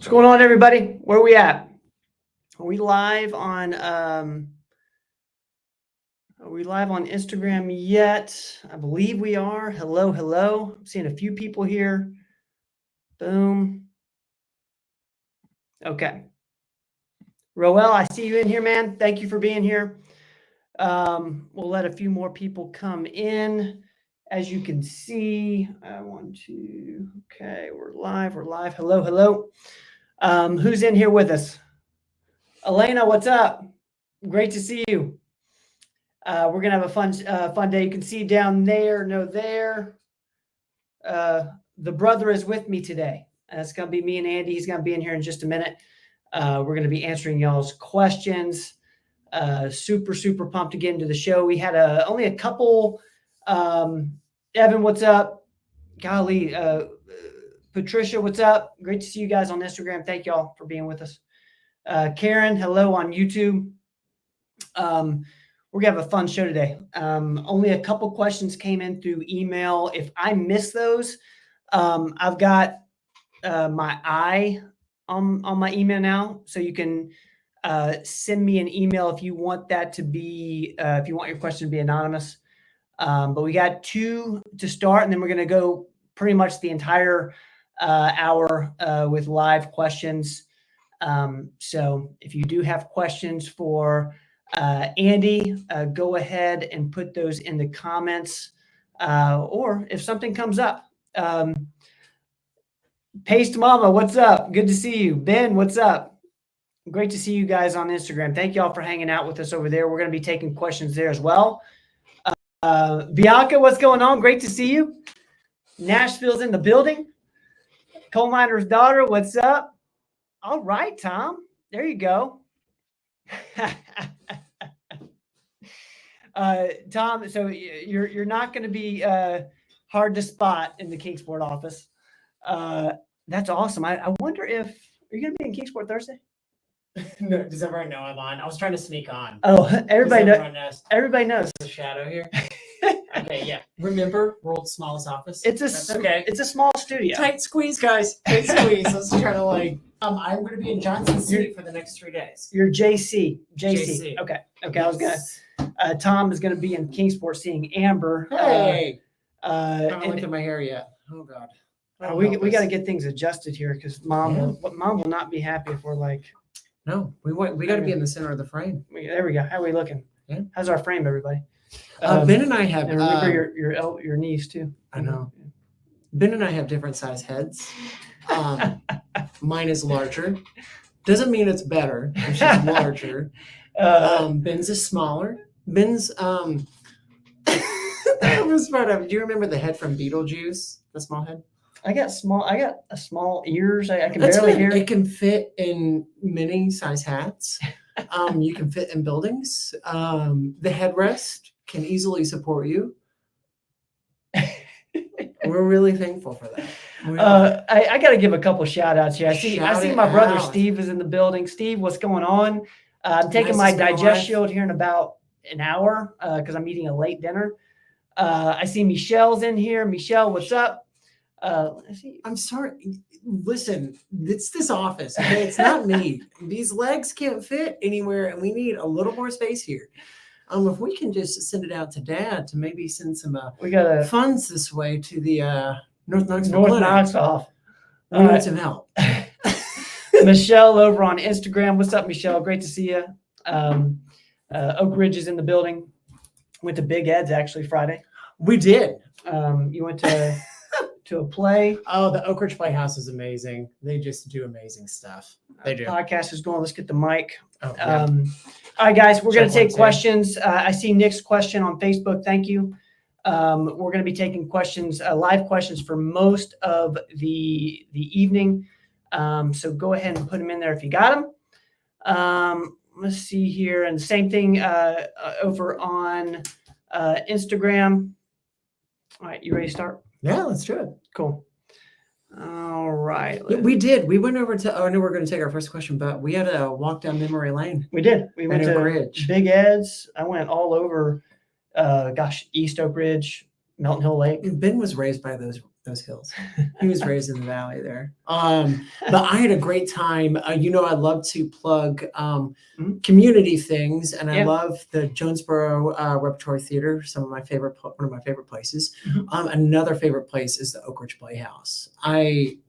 What's going on, everybody? Where are we at? Are we live on Instagram yet? I believe we are. Hello. I'm seeing a few people here. Boom. Okay. Roel, I see you in here, man. Thank you for being here. We'll let a few more people come in. As you can see, okay, we're live. Hello. Who's in here with us? Elena, what's up? Great to see you. We're gonna have a fun day. You can see down there, there. The brother is with me today. It's gonna be me and Andy. He's gonna be in here in just a minute. We're gonna be answering y'all's questions. Super pumped to get into the show. We had only a couple. Evan, what's up? Golly, Patricia, what's up? Great to see you guys on Instagram. Thank y'all for being with us. Karen, hello on YouTube. We're gonna have a fun show today. Only a couple questions came in through email. If I miss those, I've got my eye on my email now, so you can send me an email if you want that to be if you want your question to be anonymous. But we got 2 to start, and then we're gonna go pretty much the entire hour with live questions. So if you do have questions for Andy, go ahead and put those in the comments, or if something comes up. Paste Mama, what's up? Good to see you. Ben, what's up? Great to see you guys on Instagram. Thank y'all for hanging out with us over there. We're going to be taking questions there as well. Bianca, what's going on? Great to see you. Nashville's in the building. Coal miner's daughter, what's up? All right, Tom. There you go. Tom, so you're not going to be hard to spot in the Kingsport office. That's awesome. I wonder if are you going to be in Kingsport Thursday? No, does everyone know I'm on? I was trying to sneak on. Oh, everybody knows. Everybody knows. There's a shadow here. Okay, yeah. Remember, world's smallest office. It's a small studio. Tight squeeze, guys. Tight squeeze. Let's try to I'm going to be in Johnson City for the next 3 days. You're JC. Okay. I was gonna. Tom is going to be in Kingsport seeing Amber. Hey. I haven't looked at my hair yet. Oh God. We got to get things adjusted here because mom will not be happy if we're like. No, we got to be in the center of the frame. There we go. How are we looking? Yeah. How's our frame, everybody? Ben and I have. And remember your knees too. I know. Ben and I have different size heads. Mine is larger. Doesn't mean it's better. It's just larger. Ben's is smaller. Ben's that was part of. Do you remember the head from Beetlejuice? The small head. I got a small ears. I can barely hear. It can fit in mini size hats. You can fit in buildings. The headrest can easily support you. We're really thankful for that. I got to give a couple shout outs here. I see my brother Steve is in the building. Steve, what's going on? I'm taking my digest shield here in about an hour because I'm eating a late dinner. I see Michelle's in here. Michelle, what's up? I'm sorry. Listen, it's this office. Okay? It's not me. These legs can't fit anywhere, and we need a little more space here. If we can just send it out to Dad to maybe send some funds this way to the North Knoxville. We need some help. Michelle over on Instagram. What's up, Michelle? Great to see you. Oak Ridge is in the building. Went to Big Ed's actually Friday. We did. You went to a play. Oh, the Oak Ridge Playhouse is amazing. They just do amazing stuff. They do. Podcast is going. Let's get the mic. Oh, yeah. All right, guys, we're going to take questions. I see Nick's question on Facebook. Thank you. We're going to be taking questions, live questions for most of the evening. So go ahead and put them in there if you got them. Let's see here. And same thing over on Instagram. All right, you ready to start? Yeah, let's do it. Cool. All right. We did. We went over to, I know we're going to take our first question, but we had a walk down memory lane. We did. We went to Ridge. Big Ed's. I went all over, East Oak Ridge, Melton Hill Lake. Ben was raised by those hills. He was raised in the valley there. But I had a great time. I love to plug community things, and I Yeah. love the Jonesboro Repertory Theater. One of my favorite places. Mhm. Another favorite place is the Oak Ridge Playhouse. I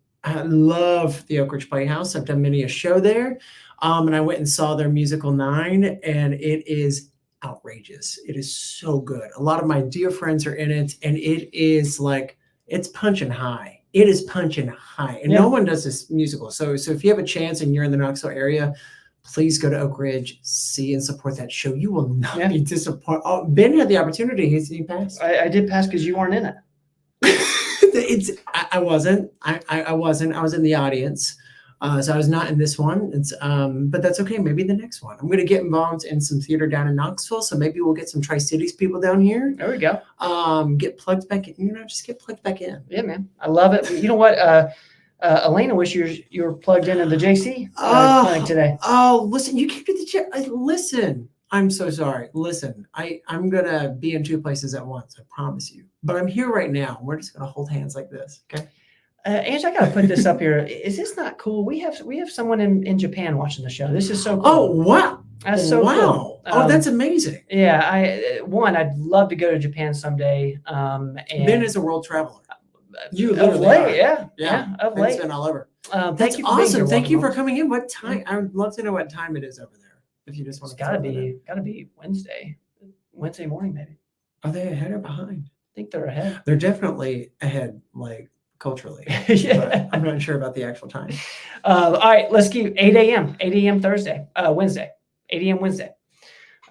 love the Oak Ridge Playhouse. I've done many a show there, and I went and saw their musical 9, and it is outrageous. It is so good. A lot of my dear friends are in it, and it is like, it's punching high. It is punching high, and Yeah. no one does this musical. So if you have a chance and you're in the Knoxville area, please go to Oak Ridge, see and support that show. You will not Yeah. be disappointed. Oh, Ben had the opportunity. He passed. I did pass because you weren't in it. I wasn't. I wasn't. I was in the audience. So I was not in this one. But that's okay. Maybe the next one. I'm going to get involved in some theater down in Knoxville. So maybe we'll get some Tri-Cities people down here. There we go. Get plugged back in. Just get plugged back in. Yeah, man. I love it. You know what? Elena, wish you were plugged into the JC clinic today. Oh, listen, you came to the gym. Listen, I'm so sorry. Listen, I'm going to be in 2 places at once. I promise you. But I'm here right now. We're just going to hold hands like this. Okay. Ange, I gotta put this up here. Is this not cool? We have someone in Japan watching the show. This is so cool. Oh, wow. That's so wow. cool. Oh, that's amazing. Yeah, I'd love to go to Japan someday. And Ben is a world traveler. You of literally late, are. yeah, of Ben's late. been all over. Thank That's you for being awesome. here, Thank you for Walter. coming in. What time? I would love to know what time it is over there. If you just want It's to. gotta be Wednesday morning, maybe. Are they ahead or behind? I think they're ahead. They're definitely ahead, like culturally. Yeah. But I'm not sure about the actual time. All right, let's keep 8 a.m. Wednesday, 8 a.m. Wednesday.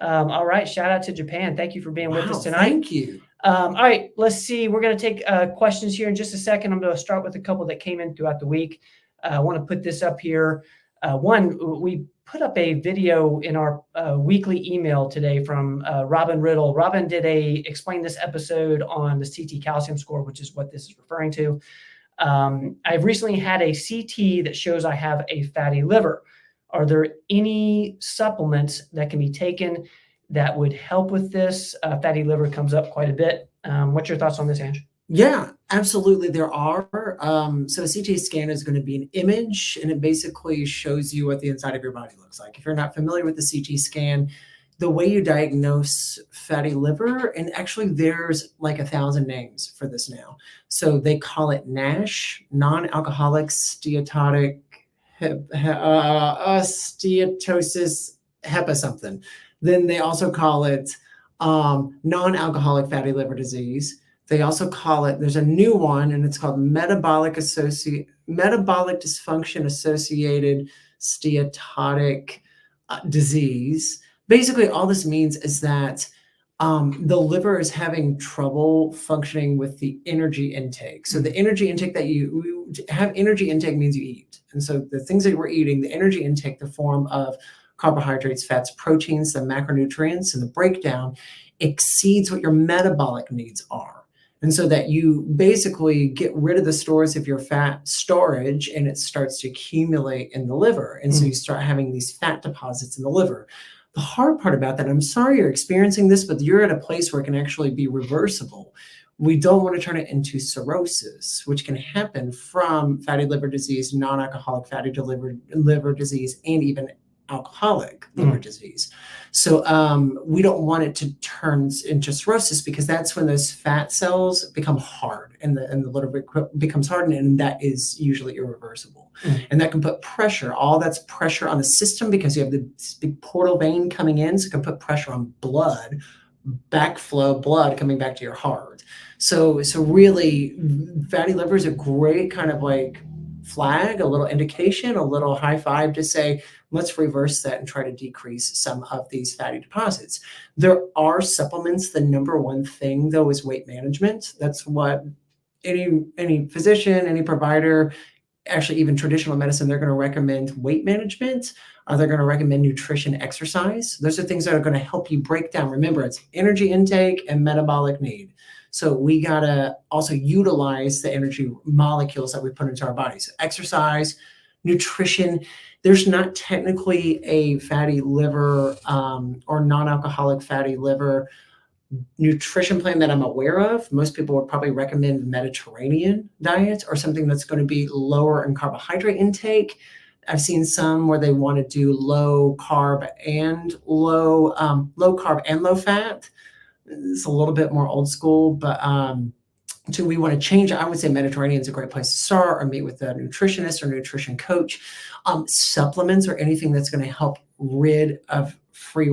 All right, shout out to Japan. Thank you for being with us tonight. Thank you. All right, let's see. We're going to take questions here in just a second. I'm going to start with a couple that came in throughout the week. I want to put this up here. One, we put up a video in our weekly email today from Robin Riddle. Robin did explain this episode on the CT calcium score, which is what this is referring to. I've recently had a CT that shows I have a fatty liver. Are there any supplements that can be taken that would help with this? Fatty liver comes up quite a bit. What's your thoughts on this, Ange? Yeah, absolutely. There are. So a CT scan is going to be an image, and it basically shows you what the inside of your body looks like. If you're not familiar with the CT scan, the way you diagnose fatty liver, and actually there's like 1,000 names for this now. So they call it NASH, non-alcoholic steatotic steatosis hepa something. Then they also call it non-alcoholic fatty liver disease. They also call it, there's a new one, and it's called metabolic dysfunction associated steatotic disease. Basically, all this means is that the liver is having trouble functioning with the energy intake. So the energy intake that you have, energy intake means you eat. And so the things that we're eating, the energy intake, the form of carbohydrates, fats, proteins, the macronutrients, and the breakdown exceeds what your metabolic needs are. And so that you basically get rid of the stores of your fat storage, and it starts to accumulate in the liver. And so you start having these fat deposits in the liver. The hard part about that, I'm sorry you're experiencing this, but you're at a place where it can actually be reversible. We don't want to turn it into cirrhosis, which can happen from fatty liver disease, non-alcoholic fatty liver disease, and even alcoholic liver disease. So we don't want it to turn into cirrhosis, because that's when those fat cells become hard and the liver becomes hardened, and that is usually irreversible. And that can put pressure, all that's pressure on the system, because you have this big portal vein coming in, so it can put pressure on blood, backflow blood coming back to your heart. So really, fatty liver is a great kind of like flag, a little indication, a little high five to say, let's reverse that and try to decrease some of these fatty deposits. There are supplements. The number one thing, though, is weight management. That's what any physician, any provider, actually even traditional medicine, they're going to recommend weight management. They're going to recommend nutrition, exercise. Those are things that are going to help you break down. Remember, it's energy intake and metabolic need. So we got to also utilize the energy molecules that we put into our bodies. Exercise, nutrition. There's not technically a fatty liver or non-alcoholic fatty liver nutrition plan that I'm aware of, most people would probably recommend Mediterranean diet or something that's going to be lower in carbohydrate intake. I've seen some where they want to do low carb and low fat. It's a little bit more old school, but we want to change. I would say Mediterranean is a great place to start, or meet with a nutritionist or nutrition coach. Supplements or anything that's going to help get rid of free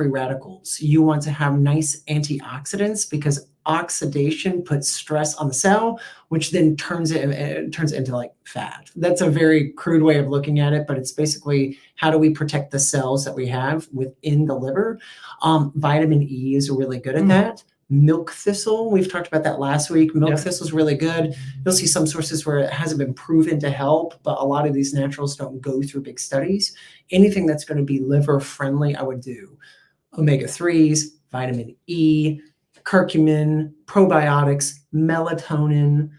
radicals. You want to have nice antioxidants because oxidation puts stress on the cell, which then turns it into like fat. That's a very crude way of looking at it, but it's basically how do we protect the cells that we have within the liver. Vitamin E is really good at that. Milk thistle, we've talked about that last week. Milk thistle is really good. You'll see some sources where it hasn't been proven to help, but a lot of these naturals don't go through big studies. Anything that's going to be liver friendly, I would do. Omega-3s, vitamin E, curcumin, probiotics, melatonin,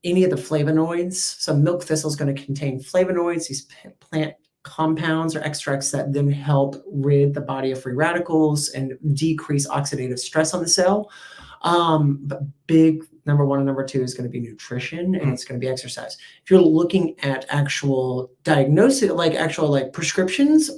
any of the flavonoids. So milk thistle is going to contain flavonoids, these plant compounds or extracts that then help rid the body of free radicals and decrease oxidative stress on the cell. But big number one and number two is going to be nutrition, and it's going to be exercise. If you're looking at actual diagnosis, like prescriptions,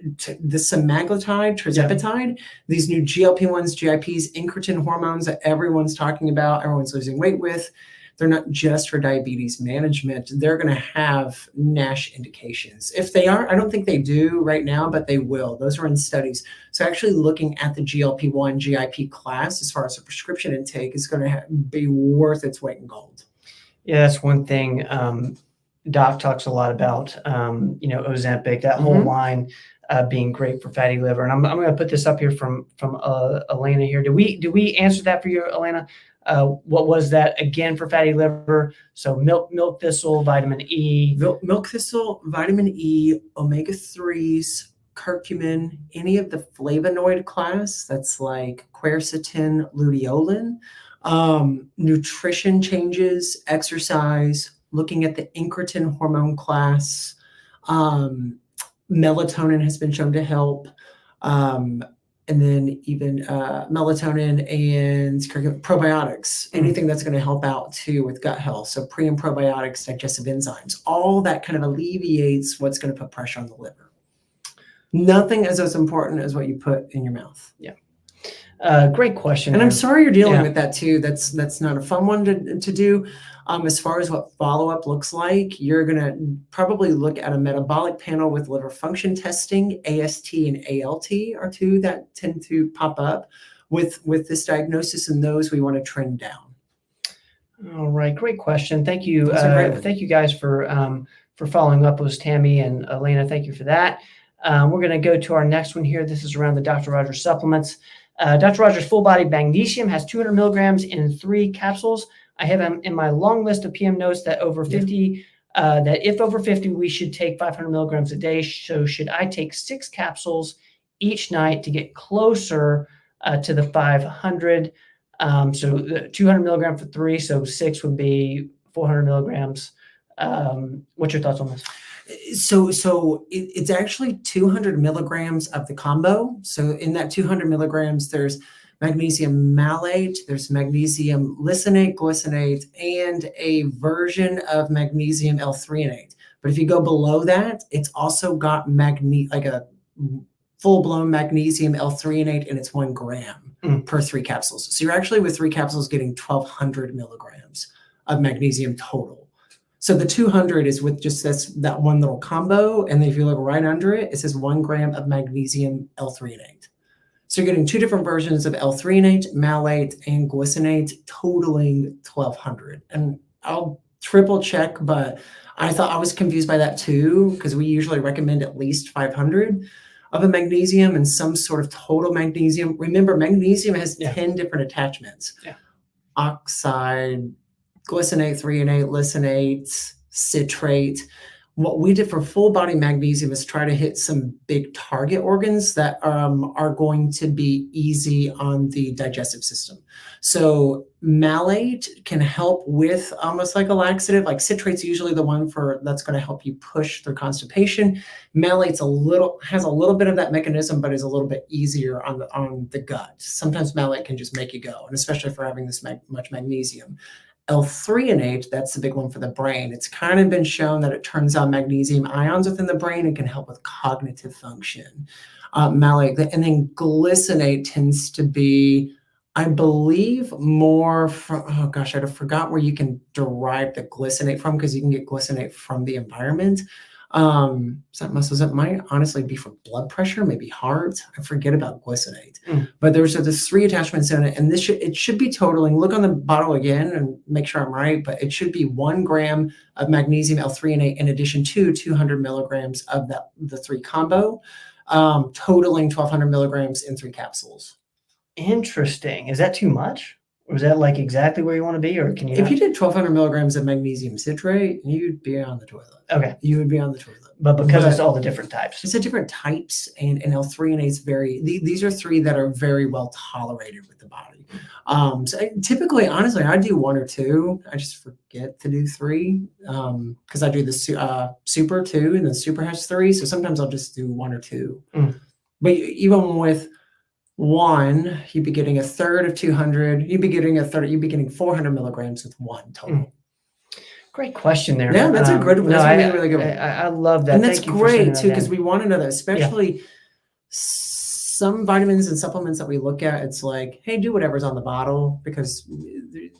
the semaglutide, tirzepatide, these new GLP-1s, GIPs, incretin hormones that everyone's talking about, everyone's losing weight with, they're not just for diabetes management. They're going to have NASH indications. If they are, I don't think they do right now, but they will. Those are in studies. So actually looking at the GLP-1 GIP class as far as a prescription intake is going to be worth its weight in gold. Yeah, that's one thing. Doc talks a lot about, Ozempic, that whole line being great for fatty liver. And I'm going to put this up here from Elena here. Do we answer that for you, Elena? What was that again for fatty liver? So milk thistle, vitamin E. Milk thistle, vitamin E, omega-3s, curcumin, any of the flavonoid class, that's like quercetin, luteolin, nutrition changes, exercise, looking at the incretin hormone class, melatonin has been shown to help. And then even melatonin and probiotics, anything that's going to help out too with gut health. So pre and probiotics, digestive enzymes, all that kind of alleviates what's going to put pressure on the liver. Nothing is as important as what you put in your mouth. Yeah. Great question. And I'm sorry you're dealing with that too. That's not a fun one to do. As far as what follow-up looks like, you're going to probably look at a metabolic panel with liver function testing. AST and ALT are two that tend to pop up with this diagnosis, and those we want to trend down. All right. Great question. Thank you. Thank you guys for following up with Tammy and Elena. Thank you for that. We're going to go to our next one here. This is around the Dr. Rogers supplements. Dr. Rogers Full Body Magnesium has 200 milligrams in 3 capsules. I have in my long list of PM notes that over 50, that if over 50, we should take 500 milligrams a day. So should I take 6 capsules each night to get closer to the 500? So the 200 milligram for 3, so 6 would be 400 milligrams. What's your thoughts on this? So it's actually 200 milligrams of the combo. So in that 200 milligrams, there's magnesium malate, there's magnesium lisonate, glycinate, and a version of magnesium L-threonate. But if you go below that, it's also got like a full-blown magnesium L-threonate, and it's 1 gram per 3 capsules. So you're actually with 3 capsules getting 1,200 milligrams of magnesium total. So the 200 is with just that one little combo. And then if you look right under it, it says 1 gram of magnesium L-threonate. So you're getting 2 different versions of L-threonate, malate, and glycinate, totaling 1,200. And I'll triple check, but I thought I was confused by that too, because we usually recommend at least 500 of a magnesium and some sort of total magnesium. Remember, magnesium has 10 different attachments. Yeah. Oxide, glycinate, threonate, lisonate, citrate. What we did for full body magnesium is try to hit some big target organs that are going to be easy on the digestive system. So malate can help with almost like a laxative. Like citrate's usually the one that's going to help you push through constipation. Malate's has a little bit of that mechanism, but is a little bit easier on the gut. Sometimes malate can just make you go, and especially for having this much magnesium. L-threonate, that's the big one for the brain. It's kind of been shown that it turns on magnesium ions within the brain and can help with cognitive function. Malate, and then glycinate tends to be, I believe, more from, oh gosh, I forgot where you can derive the glycinate from, because you can get glycinate from the environment. That might honestly be for blood pressure, maybe heart. I forget about glycinate. But there's 3 attachments in it, and it should be totaling. Look on the bottle again and make sure I'm right, but it should be 1 gram of magnesium L-threonate in addition to 200 milligrams of the 3 combo, totaling 1,200 milligrams in 3 capsules. Interesting. Is that too much? Or is that like exactly where you want to be, or can you? If you did 1,200 milligrams of magnesium citrate, you'd be on the toilet. Okay. You would be on the toilet. But because it's all the different types. It's the different types, and L-threonate is these are 3 that are very well tolerated with the body. So typically, honestly, I do 1 or 2. I just forget to do 3 because I do the super 2, and the super has 3. So sometimes I'll just do 1 or 2. But even with 1, you'd be getting a third of 200. You'd be getting 400 milligrams with 1 total. Great question there. Yeah, that's a good one. That's really good one. I love that. And that's great too, because we want to know that, especially some vitamins and supplements that we look at. It's like, hey, do whatever's on the bottle, because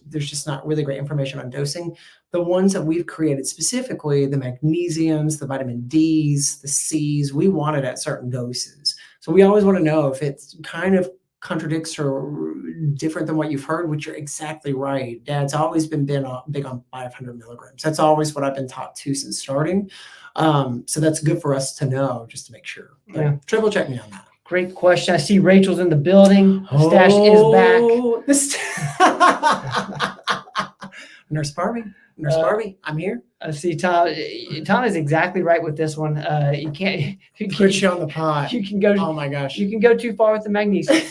there's just not really great information on dosing. The ones that we've created specifically, the magnesiums, the vitamin Ds, the Cs, we want it at certain doses. So we always want to know if it's kind of contradicts or different than what you've heard, which you're exactly right. Dad's always been big on 500 milligrams. That's always what I've been taught to since starting. So that's good for us to know, just to make sure. But triple check me on that. Great question. I see Rachel's in the building. Stash is back. Nurse Barbie, I'm here. I see Tom. Tom is exactly right with this one. You can't put you on the pot. You can go. Oh my gosh. You can go too far with the magnesium.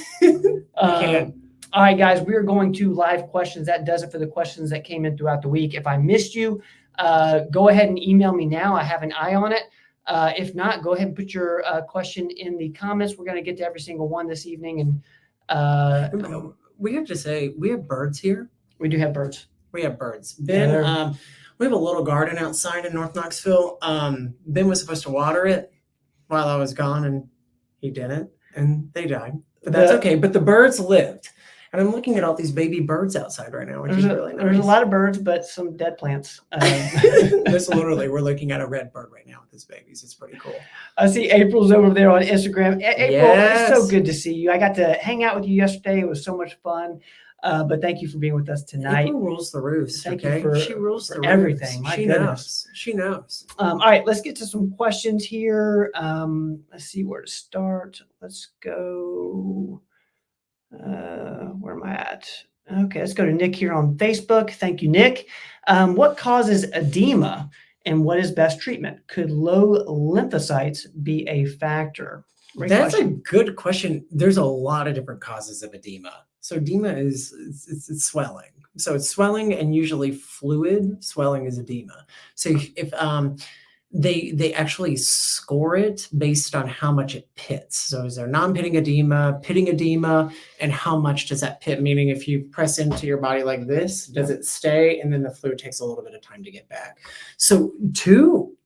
All right, guys, we're going to live questions. That does it for the questions that came in throughout the week. If I missed you, go ahead and email me now. I have an eye on it. If not, go ahead and put your question in the comments. We're going to get to every single one this evening. And we have to say, we have birds here. We do have birds. We have birds. Ben, we have a little garden outside in North Knoxville. Ben was supposed to water it while I was gone, and he didn't, and they died. But that's okay. But the birds lived. And I'm looking at all these baby birds outside right now, which is really nice. There's a lot of birds, but some dead plants. This literally, we're looking at a red bird right now with its babies. It's pretty cool. I see April's over there on Instagram. April, It's so good to see you. I got to hang out with you yesterday. It was so much fun. But thank you for being with us tonight. April rules the roost. Thank okay? you for, she rules for the everything. Roost. My goodness. She knows. All right, let's get to some questions here. Let's see where to start. Let's go. Where am I at? Okay, let's go to Nick here on Facebook. Thank you, Nick. What causes edema and what is best treatment? Could low lymphocytes be a factor? That's a good question. There's a lot of different causes of edema. So edema is it's swelling. So it's swelling, and usually fluid swelling is edema. So if they actually score it based on how much it pits. So is there non-pitting edema, pitting edema, and how much does that pit? Meaning if you press into your body like this, does it stay? And then the fluid takes a little bit of time to get back. So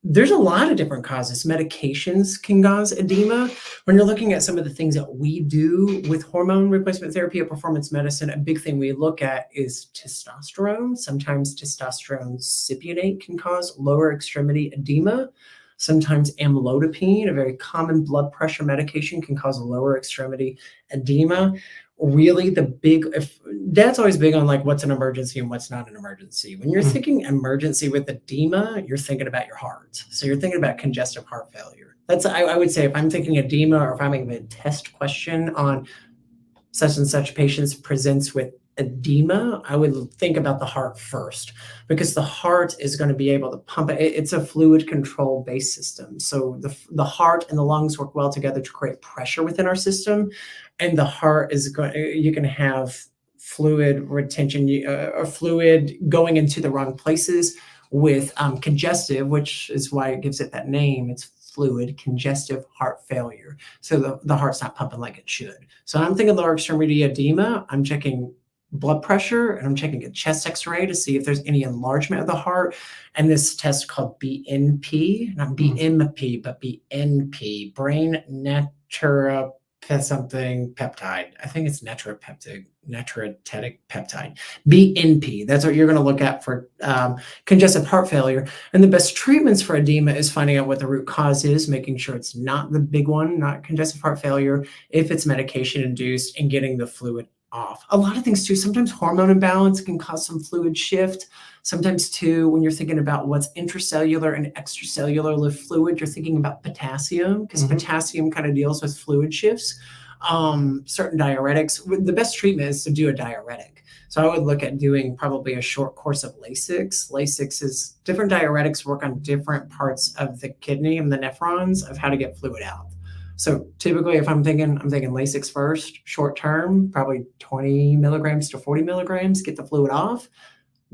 there's a lot of different causes. Medications can cause edema. When you're looking at some of the things that we do with hormone replacement therapy or performance medicine, a big thing we look at is testosterone. Sometimes testosterone cypionate can cause lower extremity edema. Sometimes amlodipine, a very common blood pressure medication, can cause lower extremity edema. Really Dad's always big on like what's an emergency and what's not an emergency. When you're thinking emergency with edema, you're thinking about your heart. So you're thinking about congestive heart failure. I would say if I'm thinking edema, or if I'm having a test question on such and such patients presents with edema, I would think about the heart first, because the heart is going to be able to pump it. It's a fluid control based system. So the heart and the lungs work well together to create pressure within our system. And the heart is going, you can have fluid retention or fluid going into the wrong places with congestive, which is why it gives it that name. It's fluid congestive heart failure. So the heart's not pumping like it should. So I'm thinking lower extremity edema. I'm checking blood pressure and I'm checking a chest x-ray to see if there's any enlargement of the heart. And this test called BNP, not BMP, but BNP, brain something peptide. I think it's natriuretic peptide, BNP. That's what you're going to look at for congestive heart failure. And the best treatments for edema is finding out what the root cause is, making sure it's not the big one, not congestive heart failure, if it's medication induced, and getting the fluid off. A lot of things too. Sometimes hormone imbalance can cause some fluid shift. Sometimes too, when you're thinking about what's intracellular and extracellular fluid, you're thinking about potassium, because potassium kind of deals with fluid shifts. Certain diuretics, the best treatment is to do a diuretic. So I would look at doing probably a short course of Lasix. Lasix is different diuretics work on different parts of the kidney and the nephrons of how to get fluid out. So typically if I'm thinking Lasix first, short term, probably 20 milligrams to 40 milligrams, get the fluid off,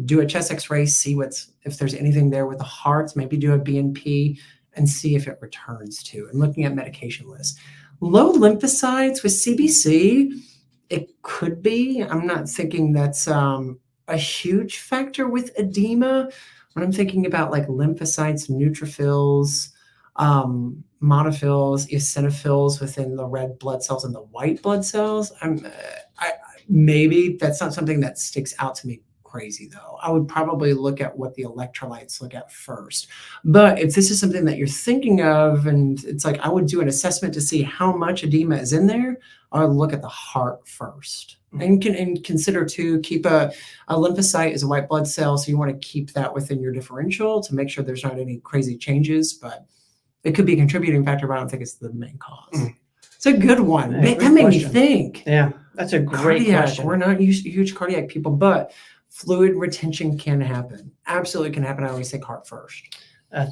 do a chest x-ray, see if there's anything there with the heart, maybe do a BNP and see if it returns to, and looking at medication lists. Low lymphocytes with CBC, it could be. I'm not thinking that's a huge factor with edema. When I'm thinking about like lymphocytes, neutrophils, monophils, eosinophils within the red blood cells and the white blood cells, maybe that's not something that sticks out to me crazy though. I would probably look at what the electrolytes look at first. But if this is something that you're thinking of, and it's like I would do an assessment to see how much edema is in there, I would look at the heart first. And consider to keep a lymphocyte is a white blood cell, so you want to keep that within your differential to make sure there's not any crazy changes, but it could be a contributing factor, but I don't think it's the main cause. It's a good one. Yeah, that made me think. Yeah, that's a great question. We're not huge cardiac people, but fluid retention can happen. Absolutely can happen. I always think heart first.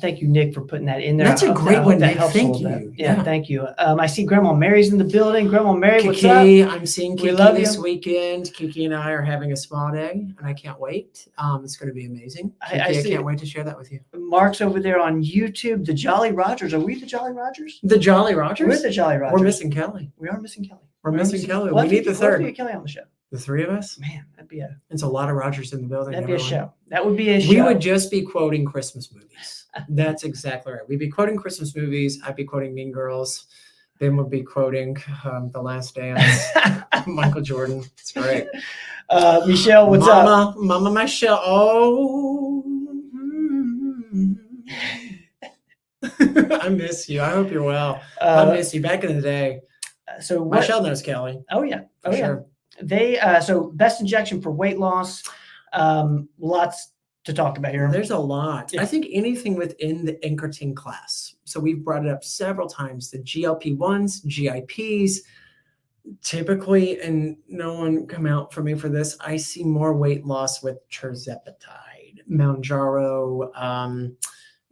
Thank you, Nick, for putting that in there. That's a great one, Nick. Thank you. Yeah, thank you. I see Grandma Mary's in the building. Grandma Mary, what's up? I'm seeing Kiki this weekend. Kiki and I are having a spa day, and I can't wait. It's going to be amazing. I can't wait to share that with you. Mark's over there on YouTube. The Jolly Rogers. Are we the Jolly Rogers? The Jolly Rogers? We're the Jolly Rogers. We're missing Kelly. We are missing Kelly. We're missing Kelly. We need the third. We'll get Kelly on the show. The three of us? Man, that'd be it's a lot of Rogers in the building. That'd be a show. That would be a show. We would just be quoting Christmas movies. That's exactly right. We'd be quoting Christmas movies. I'd be quoting Mean Girls. Ben would be quoting The Last Dance. Michael Jordan. It's great. Michelle, what's up? Mama Michelle. Oh. I miss you. I hope you're well. I miss you. Back in the day. So Michelle knows Kelly. Oh yeah. Oh sure. Yeah. They so best injection for weight loss. Lots to talk about here. There's a lot. Yeah. I think anything within the incretin class. So we've brought it up several times. The GLP-1s, GIPs, typically, and no one come out for me for this, I see more weight loss with tirzepatide, Mounjaro,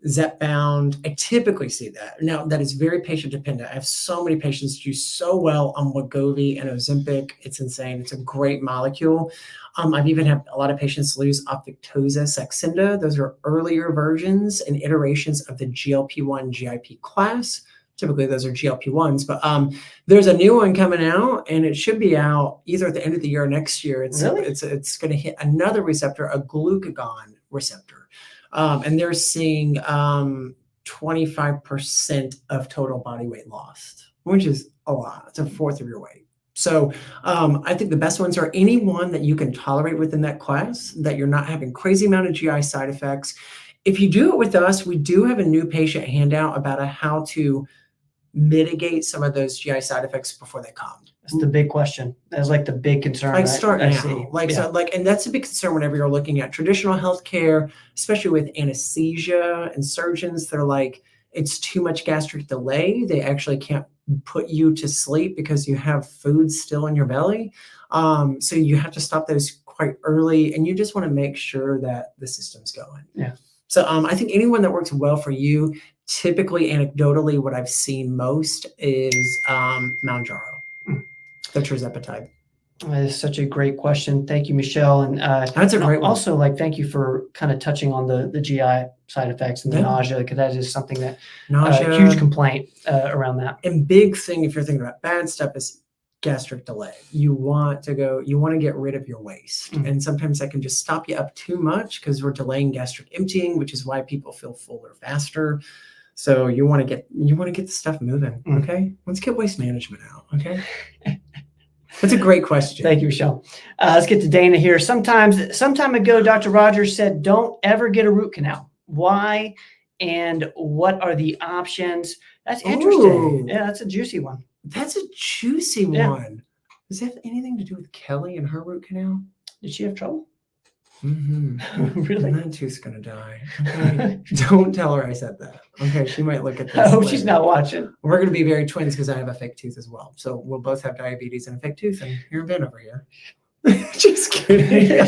Zepbound. I typically see that. Now, that is very patient dependent. I have so many patients do so well on Wegovy and Ozempic. It's insane. It's a great molecule. I've even had a lot of patients lose off Victoza, Saxenda. Those are earlier versions and iterations of the GLP-1 GIP class. Typically, those are GLP-1s, but there's a new one coming out, and it should be out either at the end of the year or next year. It's going to hit another receptor, a glucagon receptor. And they're seeing 25% of total body weight lost, which is a lot. It's a fourth of your weight. So I think the best ones are any one that you can tolerate within that class, that you're not having crazy amount of GI side effects. If you do it with us, we do have a new patient handout about how to mitigate some of those GI side effects before they come. That's the big question. That's like the big concern. Like start now. See. So and that's a big concern whenever you're looking at traditional healthcare, especially with anesthesia and surgeons. They're like, it's too much gastric delay. They actually can't put you to sleep because you have food still in your belly. So you have to stop those quite early, and you just want to make sure that the system's going. Yeah. So I think anyone that works well for you, typically anecdotally, what I've seen most is Mounjaro, the tirzepatide. That is such a great question. Thank you, Michelle. And That's a great one. also, like, thank you for kind of touching on the GI side effects and the Yeah. nausea, because that is something that Nausea, huge complaint around that. and big thing if you're thinking about bad stuff is gastric delay. You want to get rid of your waste. And sometimes that can just stop you up too much because we're delaying gastric emptying, which is why people feel fuller faster. So you want to get the stuff moving. Okay. Let's get waste management out. Okay. That's a great question. Thank you, Michelle. Let's get to Dana here. Some time ago, Dr. Rogers said, don't ever get a root canal. Why? And what are the options? That's interesting. Ooh. Yeah, that's a juicy one. That's a juicy Yeah. one. Does that have anything to do with Kelly and her root canal? Did she have trouble? Mm-hmm. Really? That tooth's gonna die. Okay. Don't tell her I said that. Okay, she might look at this. I hope she's later. not watching. We're gonna be very twins because I have a fake tooth as well. So we'll both have diabetes and a fake tooth, and you're Ben over here. Just kidding.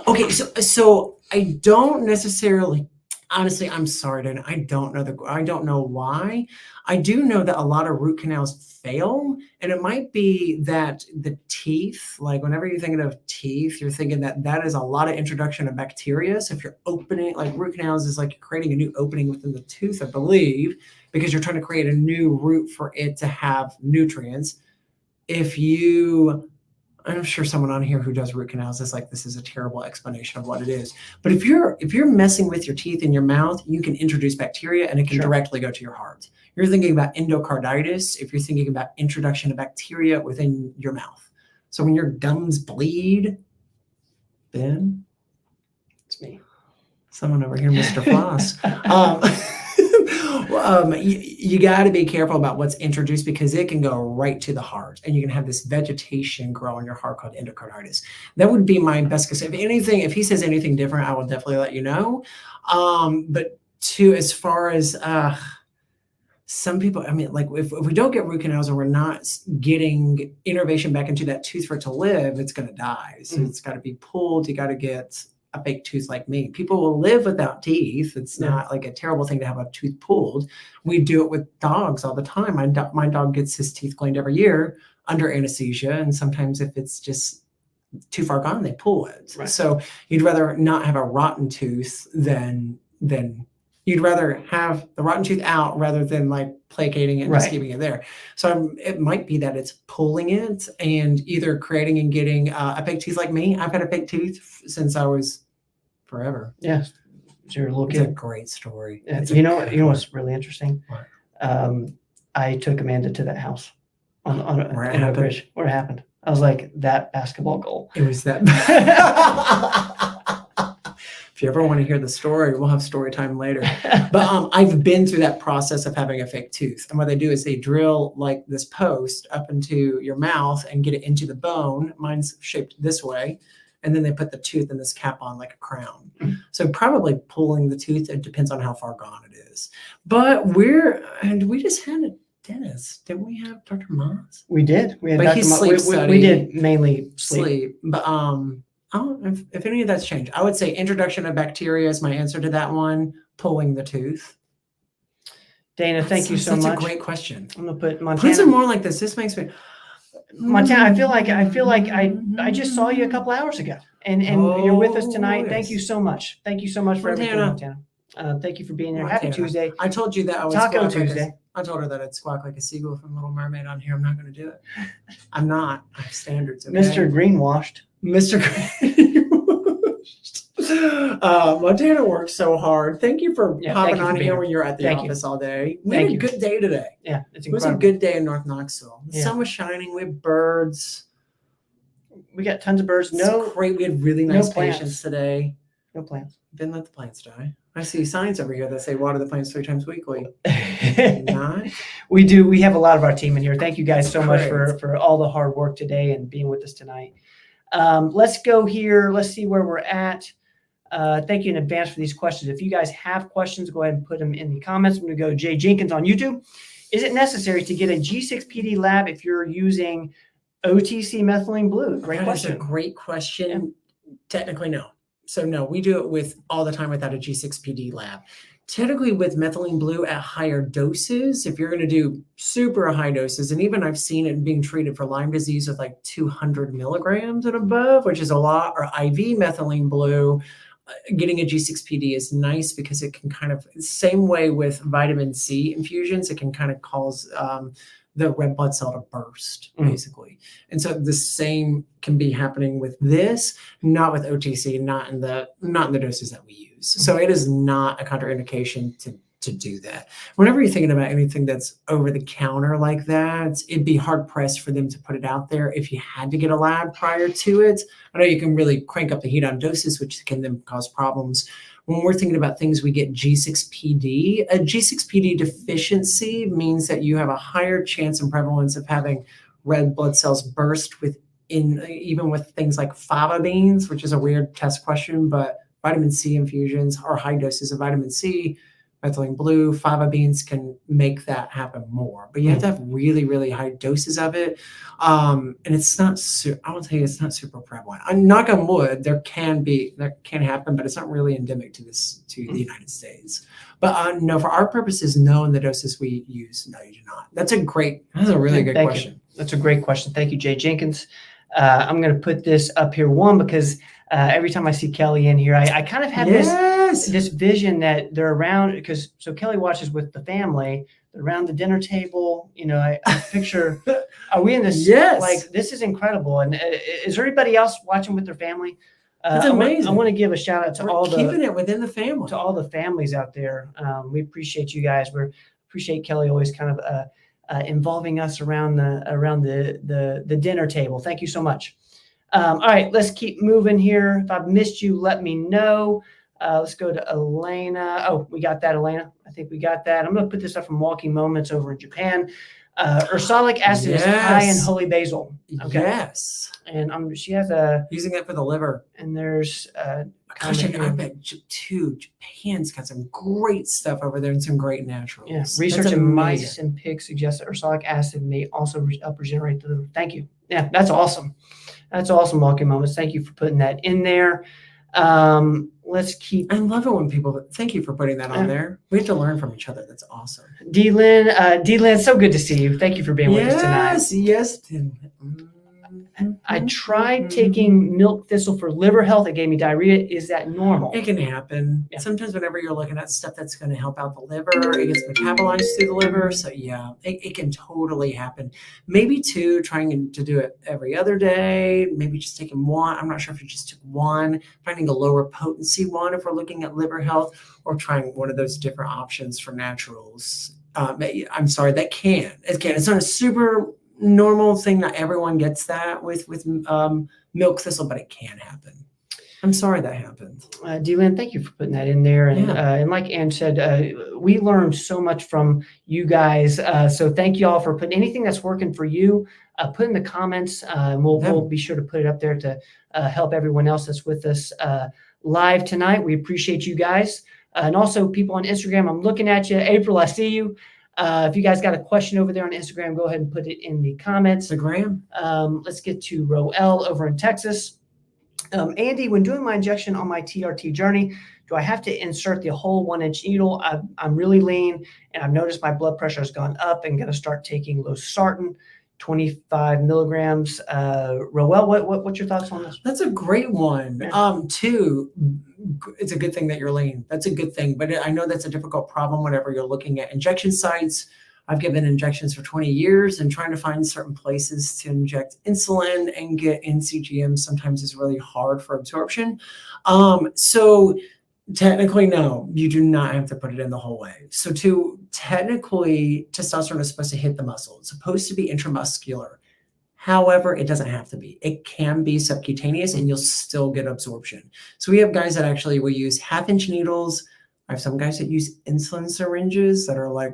Okay, so I don't necessarily. Honestly, I'm sorry, Dan. I don't know why. I do know that a lot of root canals fail, and it might be that the teeth, like whenever you're thinking of teeth, you're thinking that is a lot of introduction of bacteria. So if you're opening, like root canals is like you're creating a new opening within the tooth, I believe, because you're trying to create a new root for it to have nutrients. I'm sure someone on here who does root canals is like, this is a terrible explanation of what it is. But if you're messing with your teeth in your mouth, you can introduce bacteria and it can directly go to your heart. You're thinking about endocarditis if you're thinking about introduction of bacteria within your mouth. So when your gums bleed, Ben, It's me. someone over here, Mr. Floss. You got to be careful about what's introduced because it can go right to the heart and you can have this vegetation grow in your heart called endocarditis. That would be my best guess. If he says anything different, I will definitely let you know. But as far as some people, I mean, like if we don't get root canals or we're not getting innervation back into that tooth for it to live, it's going to die. So it's got to be pulled. You got to get a fake tooth like me. People will live without teeth. It's not like a terrible thing to have a tooth pulled. We do it with dogs all the time. My dog gets his teeth cleaned every year under anesthesia. And sometimes if it's just too far gone, they pull it. Right. So you'd rather not have a rotten tooth than you'd rather have the rotten tooth out rather than like placating it and just keeping it there. So it might be that it's pulling it and either creating and getting a fake tooth like me. I've had a fake tooth since I was forever. Yeah. So you're a little It's kid. a great story. You know what's really interesting? What? I took Amanda to that house in Where it Oak happened? Ridge. Where it happened. I was like, that basketball goal. It was that. If you ever want to hear the story, we'll have story time later. But I've been through that process of having a fake tooth. And what they do is they drill like this post up into your mouth and get it into the bone. Mine's shaped this way. And then they put the tooth in this cap on like a crown. So probably pulling the tooth, it depends on how far gone it is. But we just had a dentist. Didn't we have Dr. Moss? We did. We had But Dr. he's Mo- sleep we study. did mainly sleep. But if any of that's changed, I would say introduction of bacteria is my answer to that one. Pulling the tooth. Dana, thank you so That's much. a great question. I'm gonna put Put Montana. some more like this. This makes me. Montana, I feel like I just saw you a couple hours ago, and you're with us tonight. Thank you so much. Thank you so much for everything, Montana. Thank you for being here. Happy Montana. Tuesday. I told you that I would Taco squawk Tuesday. I told her that I'd squawk like a seagull from Little Mermaid on here. I'm not going to do it. I'm not. I have standards. Okay? Mr. Greenwashed. Mr. Montana works so hard. Thank you for hopping on here when you're at the office all day. We had a good day today. Yeah, it's incredible. It was a good day in North Knoxville. The sun was shining. We had birds. We got tons of birds. It's great. We had really nice plants. patients today. No plants. Didn't let the plants die. I see signs over here that say water the plants 3 times weekly. Not? We do. We have a lot of our team in here. Thank you guys so much Great. for all the hard work today and being with us tonight. Let's go here. Let's see where we're at. Thank you in advance for these questions. If you guys have questions, go ahead and put them in the comments. I'm going to go Jay Jenkins on YouTube. Is it necessary to get a G6PD lab if you're using OTC methylene blue? Great That is a question. great question. Technically, no. So no, we do it with all the time without a G6PD lab. Typically with methylene blue at higher doses, if you're going to do super high doses, and even I've seen it being treated for Lyme disease with like 200 milligrams and above, which is a lot, or IV methylene blue, getting a G6PD is nice because it can kind of, same way with vitamin C infusions, it can kind of cause the red blood cell to burst, basically. And so the same can be happening with this, not with OTC, not in the doses that we use. So it is not a contraindication to do that. Whenever you're thinking about anything that's over the counter like that, it'd be hard pressed for them to put it out there if you had to get a lab prior to it. I know you can really crank up the heat on doses, which can then cause problems. When we're thinking about things, we get G6PD. A G6PD deficiency means that you have a higher chance and prevalence of having red blood cells burst even with things like fava beans, which is a weird test question, but vitamin C infusions or high doses of vitamin C, methylene blue, fava beans can make that happen more. But you have to have really, really high doses of it. And it's not, I will tell you, it's not super prevalent. I'm knock on wood, that can happen, but it's not really endemic to the United States. But no, for our purposes, no, in the doses we use, no, you do not. That's a really good question. That's a great question. Thank you, Jay Jenkins. I'm going to put this up here, because every time I see Kelly in here, I kind of have this vision that they're around, so Kelly watches with the family, they're around the dinner table. I picture, are we in this? Yes. Like, this is incredible. And is there anybody else watching with their family? That's amazing. I want to give a shout out to keeping it within the family, to all the families out there. We appreciate you guys. We appreciate Kelly always kind of involving us around the dinner table. Thank you so much. All right, let's keep moving here. If I've missed you, let me know. Let's go to Elena. Oh, we got that, Elena. I think we got that. I'm going to put this up from Walking Moments over in Japan. Ursolic acid is high in holy basil. Okay. Yes. And she has using it for the liver. And there's gosh, I bet too. Japan's got some great stuff over there and some great naturals. Yeah. Research in mice and pigs suggests that ursolic acid may also help regenerate the liver. Thank you. Yeah, that's awesome. That's awesome, Walking Moments. Thank you for putting that in there. Let's keep. I love it when people. Thank you for putting that on there. We have to learn from each other. That's awesome. D-Lynn, so good to see you. Thank you for being with us tonight. Yes. I tried taking milk thistle for liver health. It gave me diarrhea. Is that normal? It can happen. Yeah. Sometimes whenever you're looking at stuff that's going to help out the liver, it gets metabolized through the liver. So yeah, it can totally happen. Maybe too, trying to do it every other day, maybe just taking one. I'm not sure if you just took one, finding a lower potency one if we're looking at liver health, or trying one of those different options for naturals. I'm sorry, it's not a super normal thing. Not everyone gets that with milk thistle, but it can happen. I'm sorry that happened. D-Lynn, thank you for putting that in there. And, and like Ann said, we learned so much from you guys. So thank you all for putting anything that's working for you, put in the comments. And we'll be sure to put it up there to help everyone else that's with us live tonight. We appreciate you guys. And also people on Instagram, I'm looking at you. April, I see you. If you guys got a question over there on Instagram, go ahead and put it in the comments. Let's get to Roel over in Texas. Andy, when doing my injection on my TRT journey, do I have to insert the whole 1-inch needle? I'm really lean, and I've noticed my blood pressure has gone up and going to start taking losartan, 25 milligrams. Roel, what's your thoughts on this? That's a great one. Two, it's a good thing that you're lean. That's a good thing. But I know that's a difficult problem whenever you're looking at injection sites. I've given injections for 20 years, and trying to find certain places to inject insulin and get NCGM sometimes is really hard for absorption. So technically, no, you do not have to put it in the whole way. So technically, testosterone is supposed to hit the muscle. It's supposed to be intramuscular. However, it doesn't have to be. It can be subcutaneous and you'll still get absorption. So we have guys that actually will use 1/2-inch needles. I have some guys that use insulin syringes that are like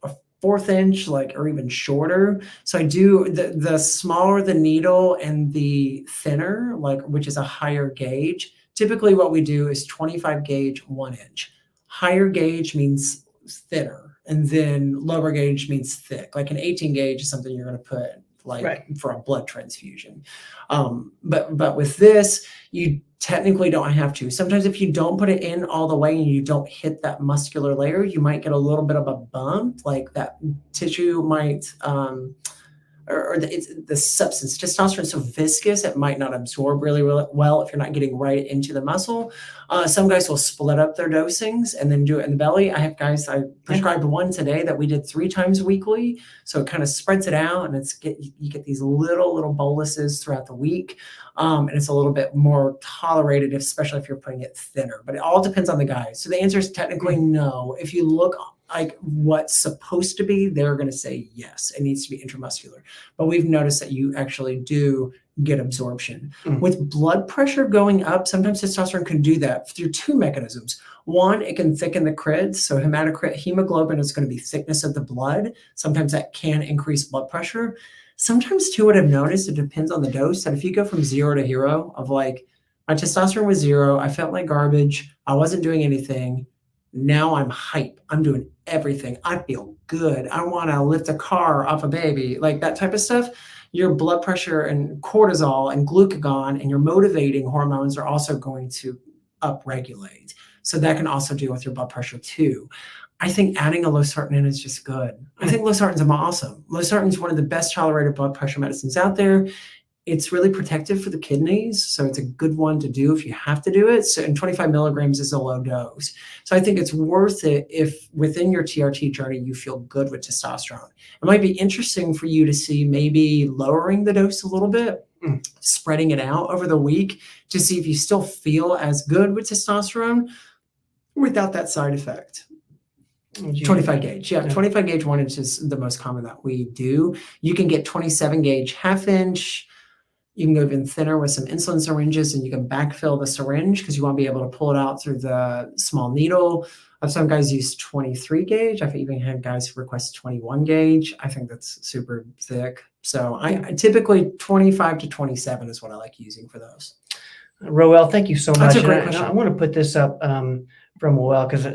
a 1/4 inch, or even shorter. So I do the smaller the needle and the thinner, which is a higher gauge. Typically what we do is 25 gauge, 1 inch. Higher gauge means thinner, and then lower gauge means thick. Like an 18 gauge is something you're going to put like Right. for a blood transfusion. But with this, you technically don't have to. Sometimes if you don't put it in all the way and you don't hit that muscular layer, you might get a little bit of a bump, like that tissue might or the substance testosterone is so viscous it might not absorb really well if you're not getting right into the muscle. Some guys will split up their dosings and then do it in the belly. I have guys, I prescribed one today that we did 3 times weekly, so it kind of spreads it out, and you get these little boluses throughout the week, and it's a little bit more tolerated, especially if you're putting it thinner. But it all depends on the guy. So the answer is technically no. If you look like what's supposed to be, they're going to say yes, it needs to be intramuscular. But we've noticed that you actually do get absorption. With blood pressure going up, sometimes testosterone can do that through 2 mechanisms. One, it can thicken the crids. So hematocrit, hemoglobin is going to be thickness of the blood. Sometimes that can increase blood pressure. Sometimes too, what I've noticed, it depends on the dose, that if you go from 0 to hero, of like, my testosterone was 0, I felt like garbage, I wasn't doing anything, now I'm hype, I'm doing everything, I feel good, I want to lift a car off a baby, like that type of stuff, your blood pressure and cortisol and glucagon and your motivating hormones are also going to upregulate. So that can also deal with your blood pressure too. I think adding a losartan in is just good. I think losartan's awesome. Losartan is one of the best tolerated blood pressure medicines out there. It's really protective for the kidneys, so it's a good one to do if you have to do it. So, and 25 milligrams is a low dose. So I think it's worth it if within your TRT journey you feel good with testosterone. It might be interesting for you to see maybe lowering the dose a little bit, spreading it out over the week to see if you still feel as good with testosterone without that side effect. 25 gauge. Yeah, 25 gauge 1 inch is the most common that we do. You can get 27 gauge ½ inch. You can go even thinner with some insulin syringes, and you can backfill the syringe because you want to be able to pull it out through the small needle. Some guys use 23 gauge. I've even had guys request 21 gauge. I think that's super thick. So I typically 25 to 27 is what I like using for those. Roel, thank you so much. That's a great And question. I want to put this up from Roel because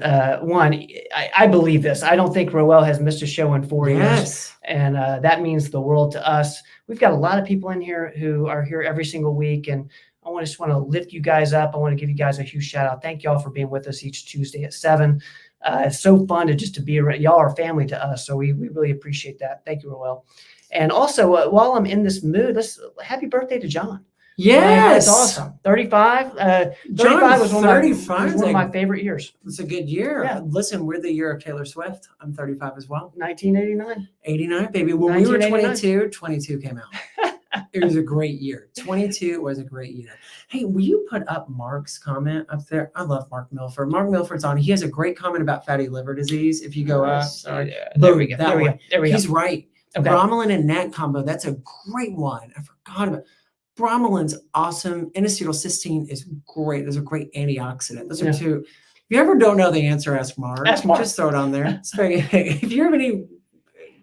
one, I believe this. I don't think Roel has missed a show in 4 years, and that means the world to us. We've got a lot of people in here who are here every single week, and I just want to lift you guys up. I want to give you guys a huge shout out. Thank y'all for being with us each Tuesday at 7. It's so fun to be around. Y'all are family to us, so we really appreciate that. Thank you, Roel. And also, while I'm in this mood, happy birthday to John. Yes, that's awesome. 35. 35 John, was one of my favorite years. It's a good year. Yeah. Listen, we're the year of Taylor Swift. I'm 35 as well. 1989. 89, baby. When we were 1989. 22 came out. It was a great year. 22 was a great year. Hey, will you put up Mark's comment up there? I love Mark Milford. Mark Milford's on. He has a great comment about fatty liver disease. If you go up, sorry. There we go. There we go. He's right. Okay. Bromelain and NAT combo. That's a great one. I forgot about it. Bromelain's awesome. N-acetylcysteine is great. There's a great antioxidant. Those are 2. If you ever don't know the answer, ask Mark. Ask Mark. Just throw it on there. If you have any,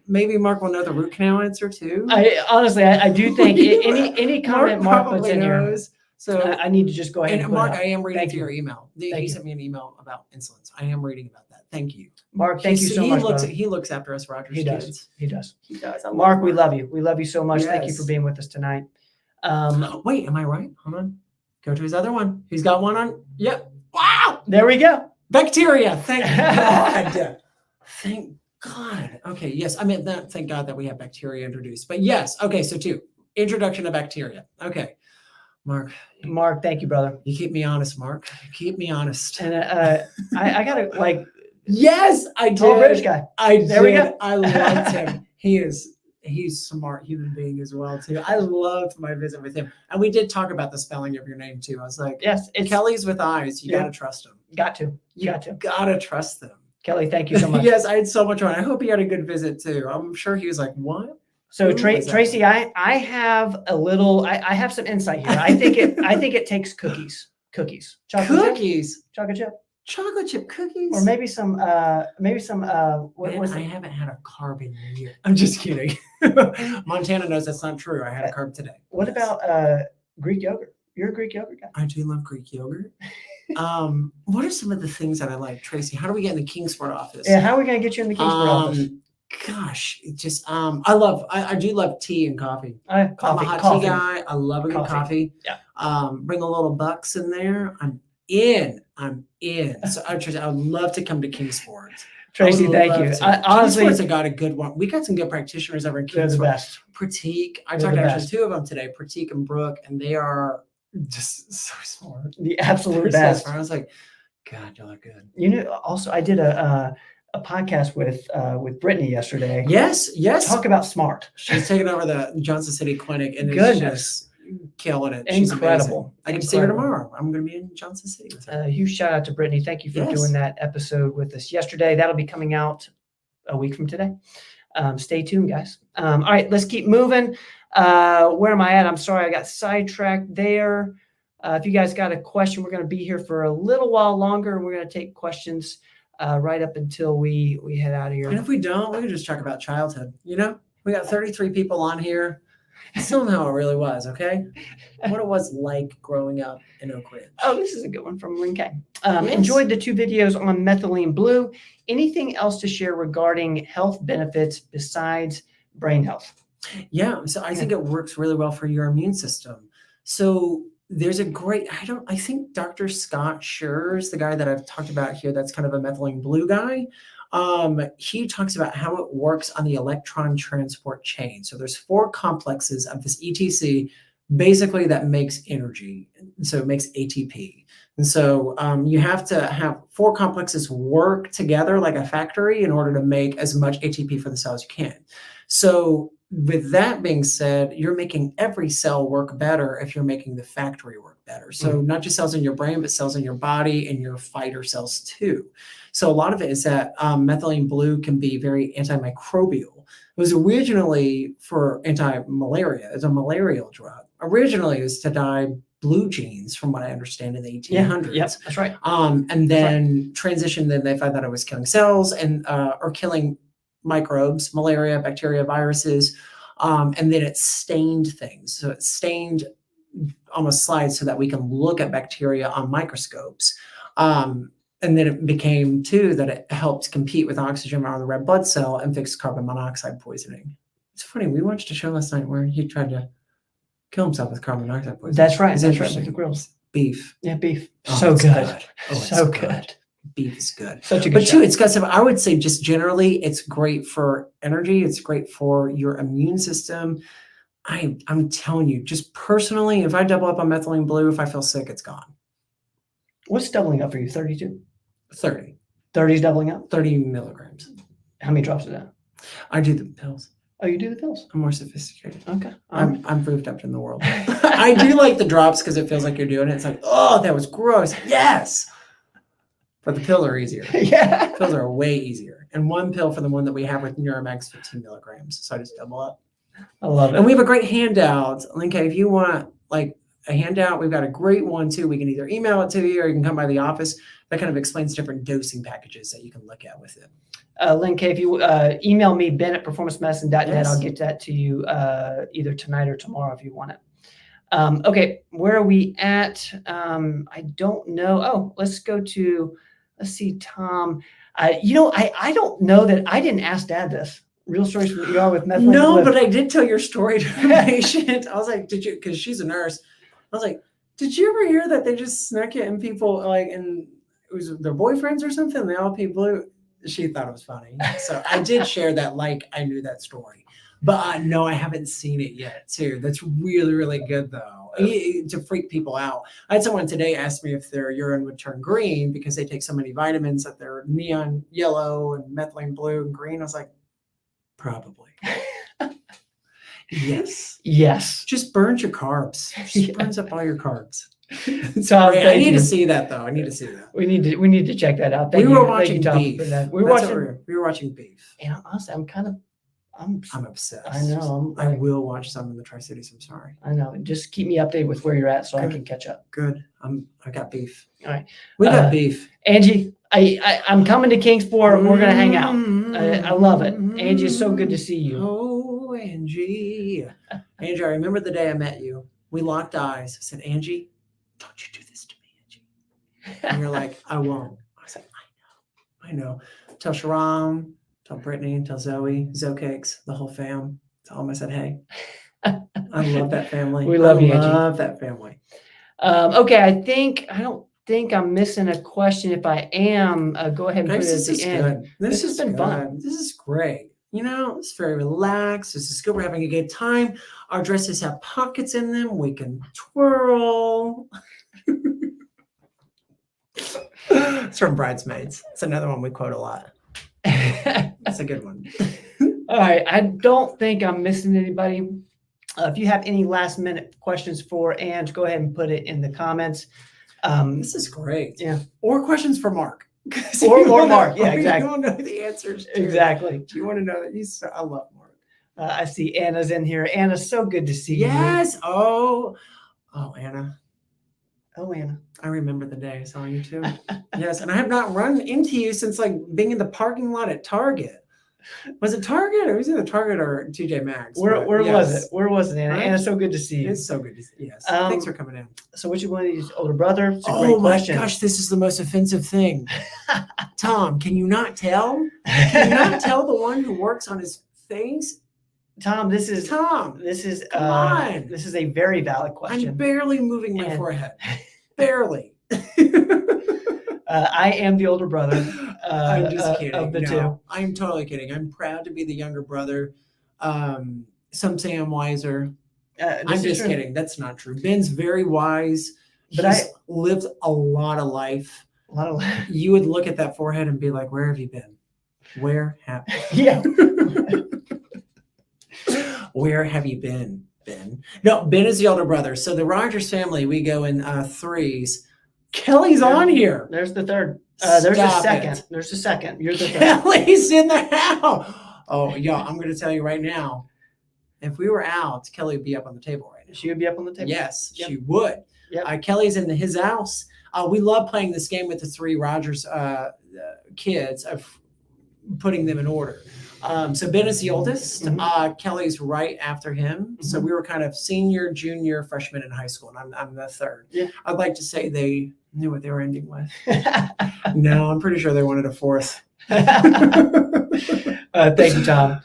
maybe Mark will know the root canal answer too. I do think any comment Mark puts in here. So I need to just go ahead. And Mark, I am reading through your email. He you. sent me an email about insulins. I am reading about that. Thank you, Mark. Thank you so much. He looks after us, Rogers. He does. Kids. He does. He does. Mark, we love you. We love you so much. Yes. Thank you for being with us tonight. Wait, am I right? Hold on. Go to his other one. He's got one on. Yep. Wow. There we go. Bacteria. Thank God. Thank God. Okay. Yes. I mean, thank God that we have bacteria introduced. But yes. Okay. So 2, introduction of bacteria. Okay. Mark, thank you, brother. You keep me honest, Mark. You keep me honest. And I gotta like. Yes, I did. Tall British guy. There we go. I loved him. He's a smart human being as well too. I loved my visit with him, and we did talk about the spelling of your name too. I was like, yes, it's Kelly's with eyes. You gotta trust him. You gotta trust them. Kelly, thank you so much. Yes, I had so much fun. I hope he had a good visit too. I'm sure he was like, what? So Tracy, I have a little. I have some insight here. I think it takes cookies. Chocolate chip cookies, or maybe some. I haven't had a carb in a year. I'm just kidding. Montana knows that's not true. I had a carb today. What about Greek yogurt? You're a Greek yogurt guy. I do love Greek yogurt. What are some of the things that I like, Tracy? How do we get in the Kingsport office? Yeah, how are we going to get you in the Kingsport office? gosh, it just I do love tea and coffee. I'm Coffee, a hot coffee. tea guy. I love a good coffee. Yeah. Bring a little bucks in there. I'm in. So I would love to come to Kingsports. Tracy, thank you. Honestly, Kingsports have got a good one. We got some good practitioners over in they're the Kingsport. best. Pratik. I They're talked the to actually best. 2 of them today, Pratik and Brooke, and they are just so smart. The absolute They're so best. smart. I was like, God, y'all are good. You know, also I did a podcast with Brittany yesterday. Yes. Talk about smart. She's taking over the Johnson City Clinic and Goodness. it's just killing it. She's Incredible. amazing. I get to see her tomorrow. I'm going to be in Johnson City with her. A huge shout out to Brittany. Thank you for Yes. doing that episode with us yesterday. That'll be coming out a week from today. Stay tuned, guys. All right, let's keep moving. Where am I at? I'm sorry, I got sidetracked there. If you guys got a question, we're going to be here for a little while longer. We're going to take questions right up until we head out of here. And if we don't, we can just talk about childhood. You know, we got 33 people on here. Tell them how it really was, okay? What it was like growing up in Oak Ridge. Oh, this is a good one from Lynn K. Yes. Enjoyed the 2 videos on methylene blue. Anything else to share regarding health benefits besides brain health? Yeah, so I think it works really well for your immune system. So there's a great, I think Dr. Scott Schurz, the guy that I've talked about here, that's kind of a methylene blue guy. He talks about how it works on the electron transport chain. So there's 4 complexes of this ETC, basically that makes energy. So it makes ATP. And so you have to have 4 complexes work together like a factory in order to make as much ATP for the cell as you can. So with that being said, you're making every cell work better if you're making the factory work better. So not just cells in your brain, but cells in your body and your fighter cells too. So a lot of it is that methylene blue can be very antimicrobial. It was originally for anti-malaria. It's a malarial drug. Originally it was to dye blue jeans, from what I understand, in the 1800s. Yep, that's right. And then transitioned, then they found that it was killing cells and or killing microbes, malaria, bacteria, viruses, and then it stained things. So it stained almost slides so that we can look at bacteria on microscopes. And then it became too that it helped compete with oxygen around the red blood cell and fix carbon monoxide poisoning. It's funny, we watched a show last night where he tried to kill himself with carbon monoxide poisoning. That's right. It's That's right. interesting. With the grills. Beef. Yeah, beef. Oh, So it's good. Oh, So it's good. Beef is good. Such a good But too, show. it's got some, I would say just generally, it's great for energy. It's great for your immune system. I'm telling you, just personally, if I double up on methylene blue, if I feel sick, it's gone. What's doubling up for you? 32? 30. 30 is doubling up? 30 milligrams. How many drops is that? I do the pills. Oh, you do the pills? I'm more sophisticated. Okay. I'm proved up in the world. I do like the drops because it feels like you're doing it. It's like, oh, that was gross. Yes. But the pills are easier. Yeah. Pills are way easier. And 1 pill for the one that we have with Neuramax, 15 milligrams. So I just double up. I love it. And we have a great handout. Linka, if you want like a handout, we've got a great one too. We can either email it to you or you can come by the office. That kind of explains different dosing packages that you can look at with it. Lynn K, if you email me, ben@performancemedicine.net, Yes. I'll get that to you either tonight or tomorrow if you want it. Okay, where are we at? I don't know. Oh, let's go to, let's see, Tom. I don't know that I didn't ask Dad this. Real stories from the ER with methylene No, blue. but I did tell your story to the patient. I was like, did you, because she's a nurse. I was like, did you ever hear that they just snuck it and people like, and it was their boyfriends or something? They all pee blue. She thought it was funny. So I did share that like I knew that story. But no, I haven't seen it yet too. That's really, really good though. To freak people out. I had someone today ask me if their urine would turn green because they take so many vitamins that they're neon yellow and methylene blue and green. I was like, probably. Yes. Yes. Just burns your carbs. Just Yeah. burns up all your carbs. Tom, Great. I thank need you. to see that though. I need to see that. We need to check that out. Thank We you. were Thank you, watching Tom, Beef. for that. We were That's what watching, we were watching Beef. and honestly, I'm obsessed. I know. I will watch some in the Tri-Cities. I'm sorry. I know. Just keep me updated with where you're at so I Good. can catch up. Good. I got beef. All right. We got Uh, beef. Angie, I'm coming to Kingsport. We're gonna hang out. I love it. Angie, it's so good to see you. Oh, Angie. Angie, I remember the day I met you. We locked eyes. I said, Angie, don't you do this to me, Angie. And you're like, I won't. I said, I know. Tell Sharam, Tell Brittany, tell Zoe, Cakes, the whole fam. Tell them I said, hey. I love that family. We love you, Angie. I love that family. Okay, I don't think I'm missing a question. If I am, go ahead and put it at the end. This has been fun. This is great. It's very relaxed. This is good. We're having a good time. Our dresses have pockets in them. We can twirl. It's from Bridesmaids. It's another one we quote a lot. That's a good one. All right. I don't think I'm missing anybody. If you have any last minute questions for Ange, go ahead and put it in the comments. This is great. Yeah. Or questions for Mark. Or Mark. Yeah, exactly. You don't know the answers. Exactly. Do you want to know that? I love Mark. I see Anna's in here. Anna, so good to see you. Yes. Oh, Anna. Oh, Anna. I remember the day I saw you too. Yes. And I have not run into you since like being in the parking lot at Target. Was it Target or was it Target or TJ Maxx? Where was it? Where was it, Anna? Right? Anna, so good to see you. It's so good to see you. Yes. Thanks for coming in. So which one of these older brother? It's a great question. Oh my gosh, this is the most offensive thing. Tom, can you not tell? Can you not tell the one who works on his face? Tom, this is Come on. This is a very valid question. I'm barely moving my forehead. Barely. I am the older brother. I'm just kidding. Of the two. I'm totally kidding. I'm proud to be the younger brother. Some say I'm wiser. I'm just kidding. That's not true. Ben's very wise, but he's lived a lot of life. You would look at that forehead and be like, "Where have you been? Where have?" Yeah. Where have you been, Ben? No, Ben is the older brother. So the Rogers family, we go in threes. Kelly's on here. There's the third. There's a second. It. There's a second. You're the third. Kelly's in the house. Oh, y'all, I'm going to tell you right now. If we were out, Kelly would be up on the table right now. She would be up on the table. Yes, she would. Yep. Kelly's in his house. We love playing this game with the three Rogers kids of putting them in order. So Ben is the oldest. Mm-hmm. Kelly's right after him. Mm-hmm. So we were kind of senior, junior, freshman in high school, and I'm the third. Yeah. I'd like to say they knew what they were ending with. No, I'm pretty sure they wanted a fourth. Thank you, Tom.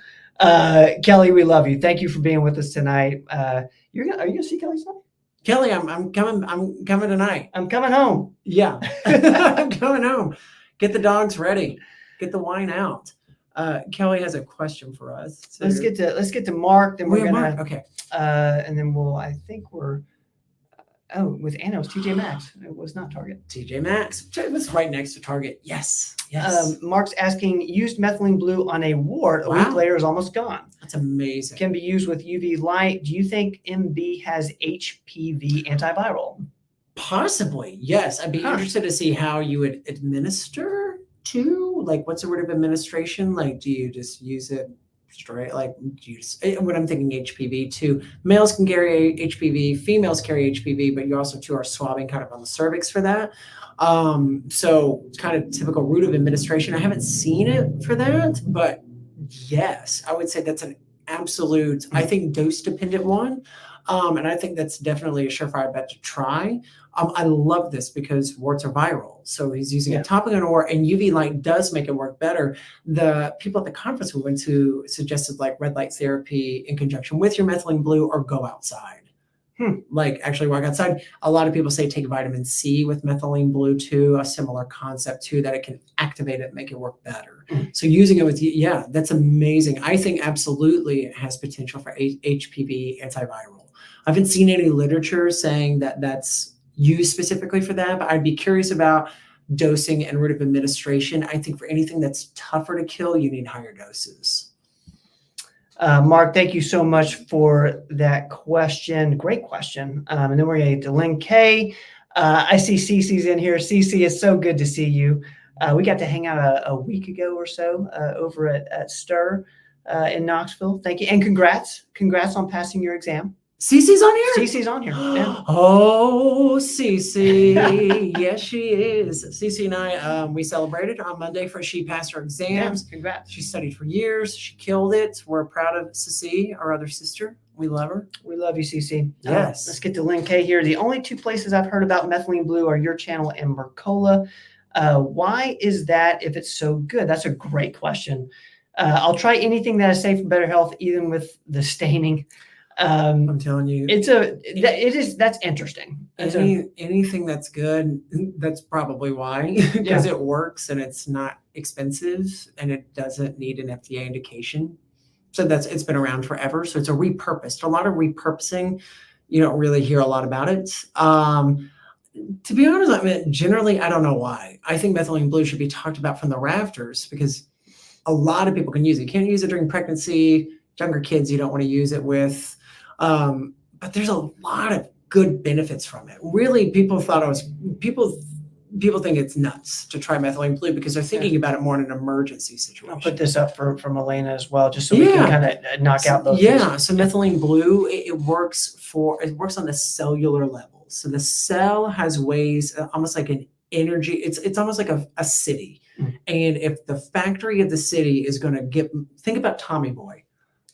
Kelly, we love you. Thank you for being with us tonight. Are you gonna see Kelly tonight? Kelly, I'm coming. I'm coming tonight. I'm coming home. Yeah, I'm coming home. Get the dogs ready. Get the wine out. Kelly has a question for us. So let's get to Mark. Then we're gonna okay. And then we're with Anna, it was TJ Maxx. It was not Target. TJ Maxx. It was right next to Target. Yes. Mark's asking, used methylene blue on a wart. A week later is almost gone. That's amazing. Can be used with UV light. Do you think MB has HPV antiviral? Possibly. Yes. I'd be interested to see how you would administer to. Like, what's the word of administration? Like, do you just use it straight? Like, what I'm thinking HPV too. Males can carry HPV, females carry HPV, but you also too are swabbing kind of on the cervix for that. So it's kind of typical route of administration. I haven't seen it for that, but yes, I would say that's an absolute, I think, dose dependent one. And I think that's definitely a surefire bet to try. I love this because warts are viral. So he's using a topical on a wart, and UV light does make it work better. The people at the conference we went to suggested like red light therapy in conjunction with your methylene blue, or go outside. Like actually walk outside. A lot of people say take vitamin C with methylene blue too, a similar concept too, that it can activate it, make it work better. So using it with, that's amazing. I think absolutely it has potential for HPV antiviral. I haven't seen any literature saying that that's used specifically for that, but I'd be curious about dosing and route of administration. I think for anything that's tougher to kill, you need higher doses. Mark, thank you so much for that question. Great question. And then we're going to get to Lynn K. I see Cece's in here. Cece, it's so good to see you. We got to hang out a week ago or so over at STIR in Knoxville. Thank you. And congrats. Congrats on passing your exam. Cece's on here? Cece's on here. Yeah. Oh, Cece. Yes, she is. Cece and I, we celebrated on Monday for she passed her exams. Yeah, congrats. She studied for years. She killed it. We're proud of Cece, our other sister. We love her. We love you, Cece. Yes. Let's get to Lynn K here. The only two places I've heard about methylene blue are your channel and Mercola. Why is that if it's so good? That's a great question. I'll try anything that is safe for better health, even with the staining. I'm telling you, That's interesting. anything that's good, that's probably why, because it works and it's not expensive and it doesn't need an FDA indication. So it's been around forever. So it's a repurposed. A lot of repurposing, you don't really hear a lot about it. To be honest, I mean, generally, I don't know why. I think methylene blue should be talked about from the rafters because a lot of people can use it. You can't use it during pregnancy. Younger kids, you don't want to use it with. But there's a lot of good benefits from it. Really, people think it's nuts to try methylene blue because they're thinking about it more in an emergency situation. I'll put this up for Elena as well, just so we can kind of knock out those. So methylene blue, it works on the cellular level. So the cell has ways, almost like an energy. It's almost like a city. And if the factory of the city is going to think about Tommy Boy.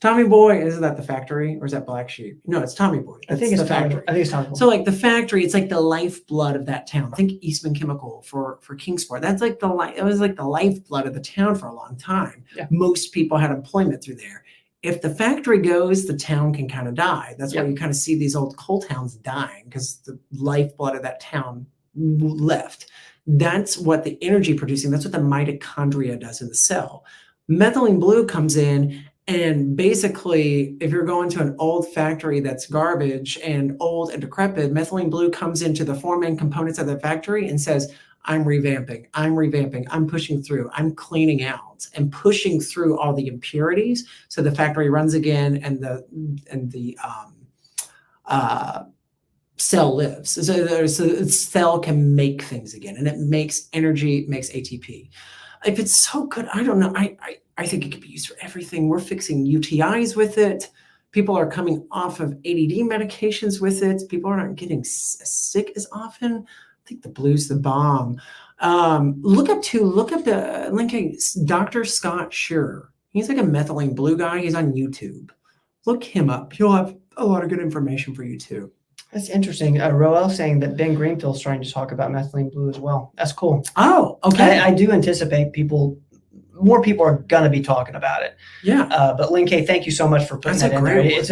Tommy Boy, isn't that the factory or is that Black Sheep? No, it's Tommy Boy. I think it's the factory. I think it's Tommy Boy. So like the factory, it's like the lifeblood of that town. Think Eastman Chemical for Kingsport. That's like it was like the lifeblood of the town for a long time. Yeah. Most people had employment through there. If the factory goes, the town can kind of die. That's why you kind of see these old coal towns dying because the lifeblood of that town left. That's what the energy producing, that's what the mitochondria does in the cell. Methylene blue comes in and basically, if you're going to an old factory that's garbage and old and decrepit, methylene blue comes into the four main components of the factory and says, I'm revamping, I'm pushing through, I'm cleaning out and pushing through all the impurities. So the factory runs again and the cell lives. So the cell can make things again and it makes energy, it makes ATP. If it's so good, I don't know. I think it could be used for everything. We're fixing UTIs with it. People are coming off of ADD medications with it. People aren't getting sick as often. I think the blue's the bomb. Look up the link, Dr. Scott Shearer. He's like a methylene blue guy. He's on YouTube. Look him up. He'll have a lot of good information for you too. That's interesting. Roel saying that Ben Greenfield's trying to talk about methylene blue as well. That's cool. Oh, okay. I do anticipate more people are going to be talking about it. Yeah. But Lin K, thank you so much for putting that in there. It's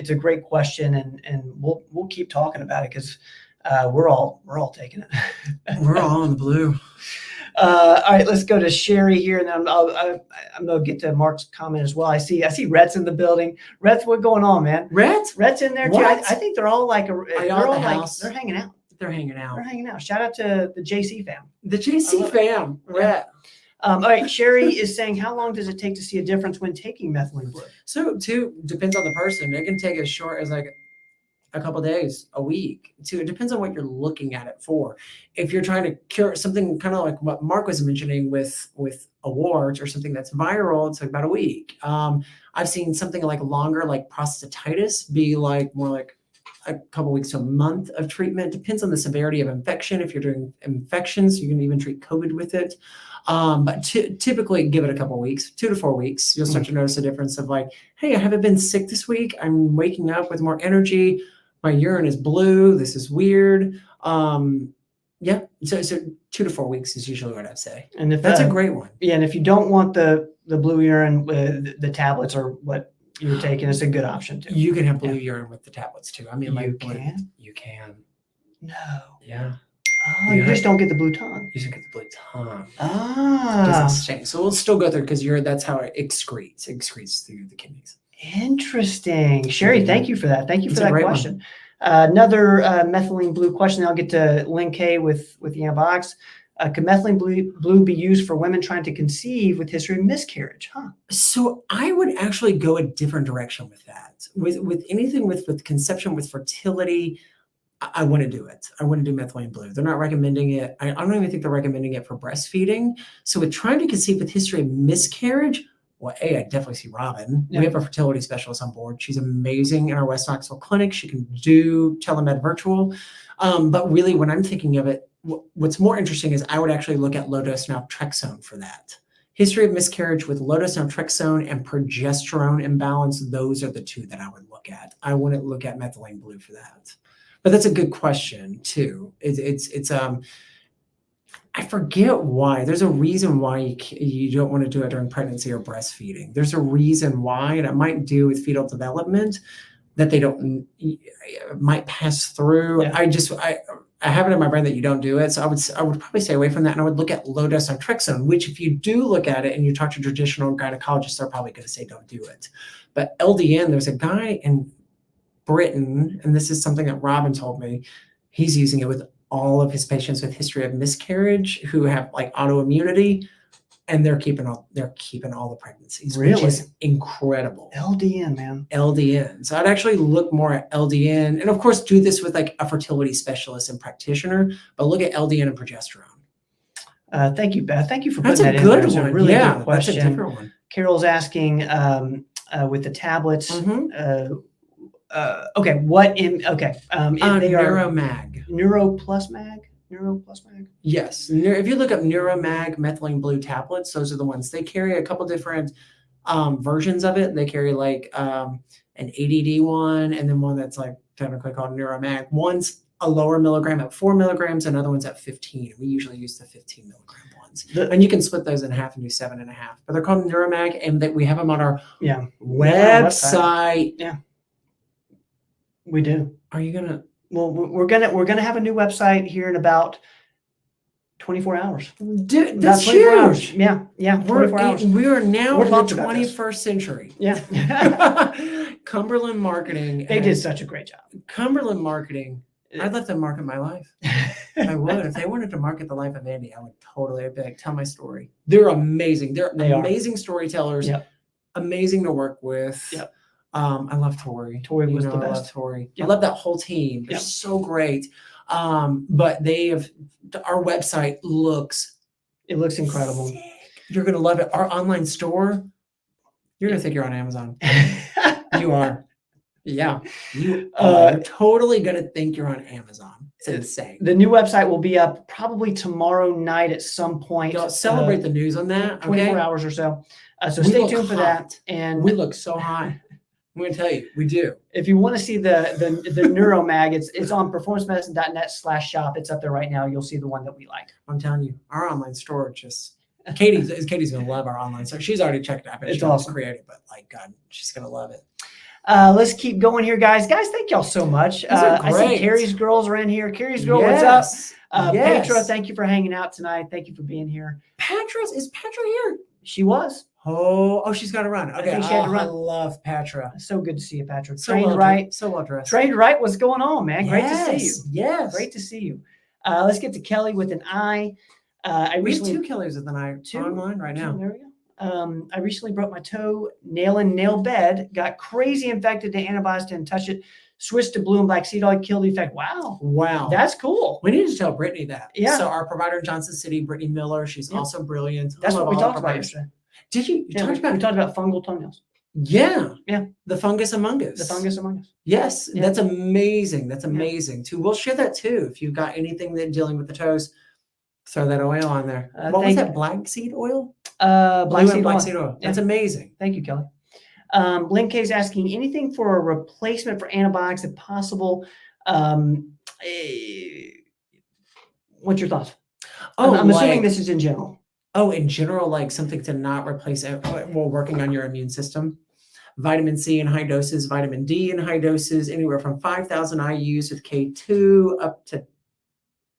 a great question, and we'll keep talking about it because we're all taking it. We're all in the blue. All right, let's go to Sherry here, and then I'm gonna get to Mark's comment as well. I see Rhett's in the building. Rhett, what's going on, man? Rhett's in there too. I think they're all like they're hanging out. They're hanging out. Shout out to the JC fam. The JC fam. Rhett. All right, Sherry is saying, how long does it take to see a difference when taking methylene blue? So, depends on the person. It can take as short as like a couple of days, a week. It depends on what you're looking at it for. If you're trying to cure something kind of like what Mark was mentioning with a wart or something that's viral, it's like about a week. I've seen something like longer, like prostatitis, be like more like a couple weeks to a month of treatment. Depends on the severity of infection. If you're doing infections, you can even treat COVID with it. But typically give it a couple of weeks, 2 to 4 weeks. You'll start to notice a difference of like, hey, I haven't been sick this week. I'm waking up with more energy. My urine is blue. This is weird. Yeah. So 2 to 4 weeks is usually what I'd say. And if that's a great one. Yeah. And if you don't want the blue urine with the tablets or what you're taking, it's a good option too. You can have blue urine with the tablets too. I mean, you can. No. Yeah. Oh, you just don't get the blue tongue. You just get the blue tongue. Ah. It doesn't stink. So we'll still go through because that's how it excretes. It excretes through the kidneys. Interesting. Sherry, thank you for that. Thank you for that question. Another methylene blue question. I'll get to Lin K with the antibiotics. Could methylene blue be used for women trying to conceive with history of miscarriage? So I would actually go a different direction with that. With anything with conception, with fertility, I want to do it. I want to do methylene blue. They're not recommending it. I don't even think they're recommending it for breastfeeding. So with trying to conceive with history of miscarriage, well, I definitely see Robin. Yeah. We have a fertility specialist on board. She's amazing in our West Knoxville clinic. She can do telemed virtual. But really, when I'm thinking of it, what's more interesting is I would actually look at low-dose naltrexone for that. History of miscarriage with low-dose naltrexone and progesterone imbalance, those are the two that I would look at. I wouldn't look at methylene blue for that. But that's a good question too. I forget why. There's a reason why you don't want to do it during pregnancy or breastfeeding. There's a reason why, and it might do with fetal development that they don't might pass through. Yeah. I have it in my brain that you don't do it, so I would probably stay away from that, and I would look at low dose naltrexone, which if you do look at it and you talk to traditional gynecologists, they're probably going to say don't do it. But LDN, there's a guy in Britain, and this is something that Robin told me. He's using it with all of his patients with history of miscarriage who have like autoimmunity, and they're keeping all the pregnancies, which Really? is incredible. LDN, man. LDN. So I'd actually look more at LDN, and of course do this with like a fertility specialist and practitioner, but look at LDN and progesterone. Thank you, Beth. Thank you for That's putting a that in there. good It's a one. really Yeah, good that's question. a different one. Carol's asking with the tablets. Mhm. Okay, what in? Okay, they are Neuromag. Neuro Plus Mag. Neuro Plus Mag. Yes. If you look up Neuromag methylene blue tablets, those are the ones. They carry a couple different versions of it. They carry like an ADD one, and then one that's like technically called Neuromag. One's a lower milligram at 4 milligrams, another one's at 15. We usually use the 15 milligram ones. And you can split those in half and do 7.5. But they're called Neuromag, and that we have them on our website. Yeah, we do. Are you gonna? Well, we're gonna have a new website here in about 24 hours. Dude, About that's 24 hours. huge. Yeah. 24 hours. We are now We're in the pumped about this. 21st century. Yeah. Cumberland Marketing. They did such a great job. Cumberland Marketing. I'd let them market my life. I would. If they wanted to market the life of Andy, I would totally. I'd be like, tell my story. They're amazing. They're amazing storytellers. Yep. Amazing to work with. Yep. I love Tori. Tori was the I love best. Tori. Yep. I love that whole team. They're Yep. so great. But our website looks It looks incredible. sick. You're gonna love it. Our online store, you're gonna think you're on Amazon. You are. Yeah. You're totally gonna think you're on Amazon. It's insane. The new website will be up probably tomorrow night at some point. Y'all celebrate the news on that. 24 Okay. hours or so. So We stay look tuned for that. hot. And We look so hot. I'm gonna tell you, we do. if you want to see the Neuromag, it's on performancemedicine.net/shop. It's up there right now. You'll see the one that we like. I'm telling you, our online store just Katie's gonna love our online store. She's already checked it out. It's She's awesome. creative, but like God, she's gonna love it. Let's keep going here, guys. Guys, thank y'all so much. These are I see great. Carrie's girls are in here. Carrie's girl, what's up? Yes. Petra, thank you for hanging out tonight. Thank you for being here. Is Petra here? She was. Oh, she's got to run. Okay, think she had to run. I love Petra. So good to see you, Patrick. So Trained well right. So well dressed. Trained right. What's going on, man? Great to see you. Yes. Great to see you. Let's get to Kelly with an I. I We have recently 2 Kellys with an eye Two? online right now. There we go. I recently broke my toe, nail bed, got crazy infected to antibiotics, didn't touch it, switched to blue and black seed oil, killed the effect. Wow. Wow. That's cool. We need to tell Brittany that. Yeah. So our provider in Johnson City, Brittany Miller, she's Yeah. also brilliant. That's I what love we all our talked about providers. yesterday. Did you? You Yeah, talked we about talked about fungal toenails. Yeah. Yeah. The fungus among us. The fungus among us. Yes. Yeah. That's amazing. That's amazing too. We'll share that too. If you've got anything that dealing with the toes, throw that oil on there. What was thank that? you. Black seed oil? Black Blue seed and black oil. seed oil. Yeah. That's amazing. Thank you, Kelly. Lynn K is asking anything for a replacement for antibiotics if possible. What's your thoughts? I'm assuming this is in general. Oh, in general, like something to not replace it while working on your immune system. Vitamin C in high doses, vitamin D in high doses, anywhere from 5,000 IUs with K2 up to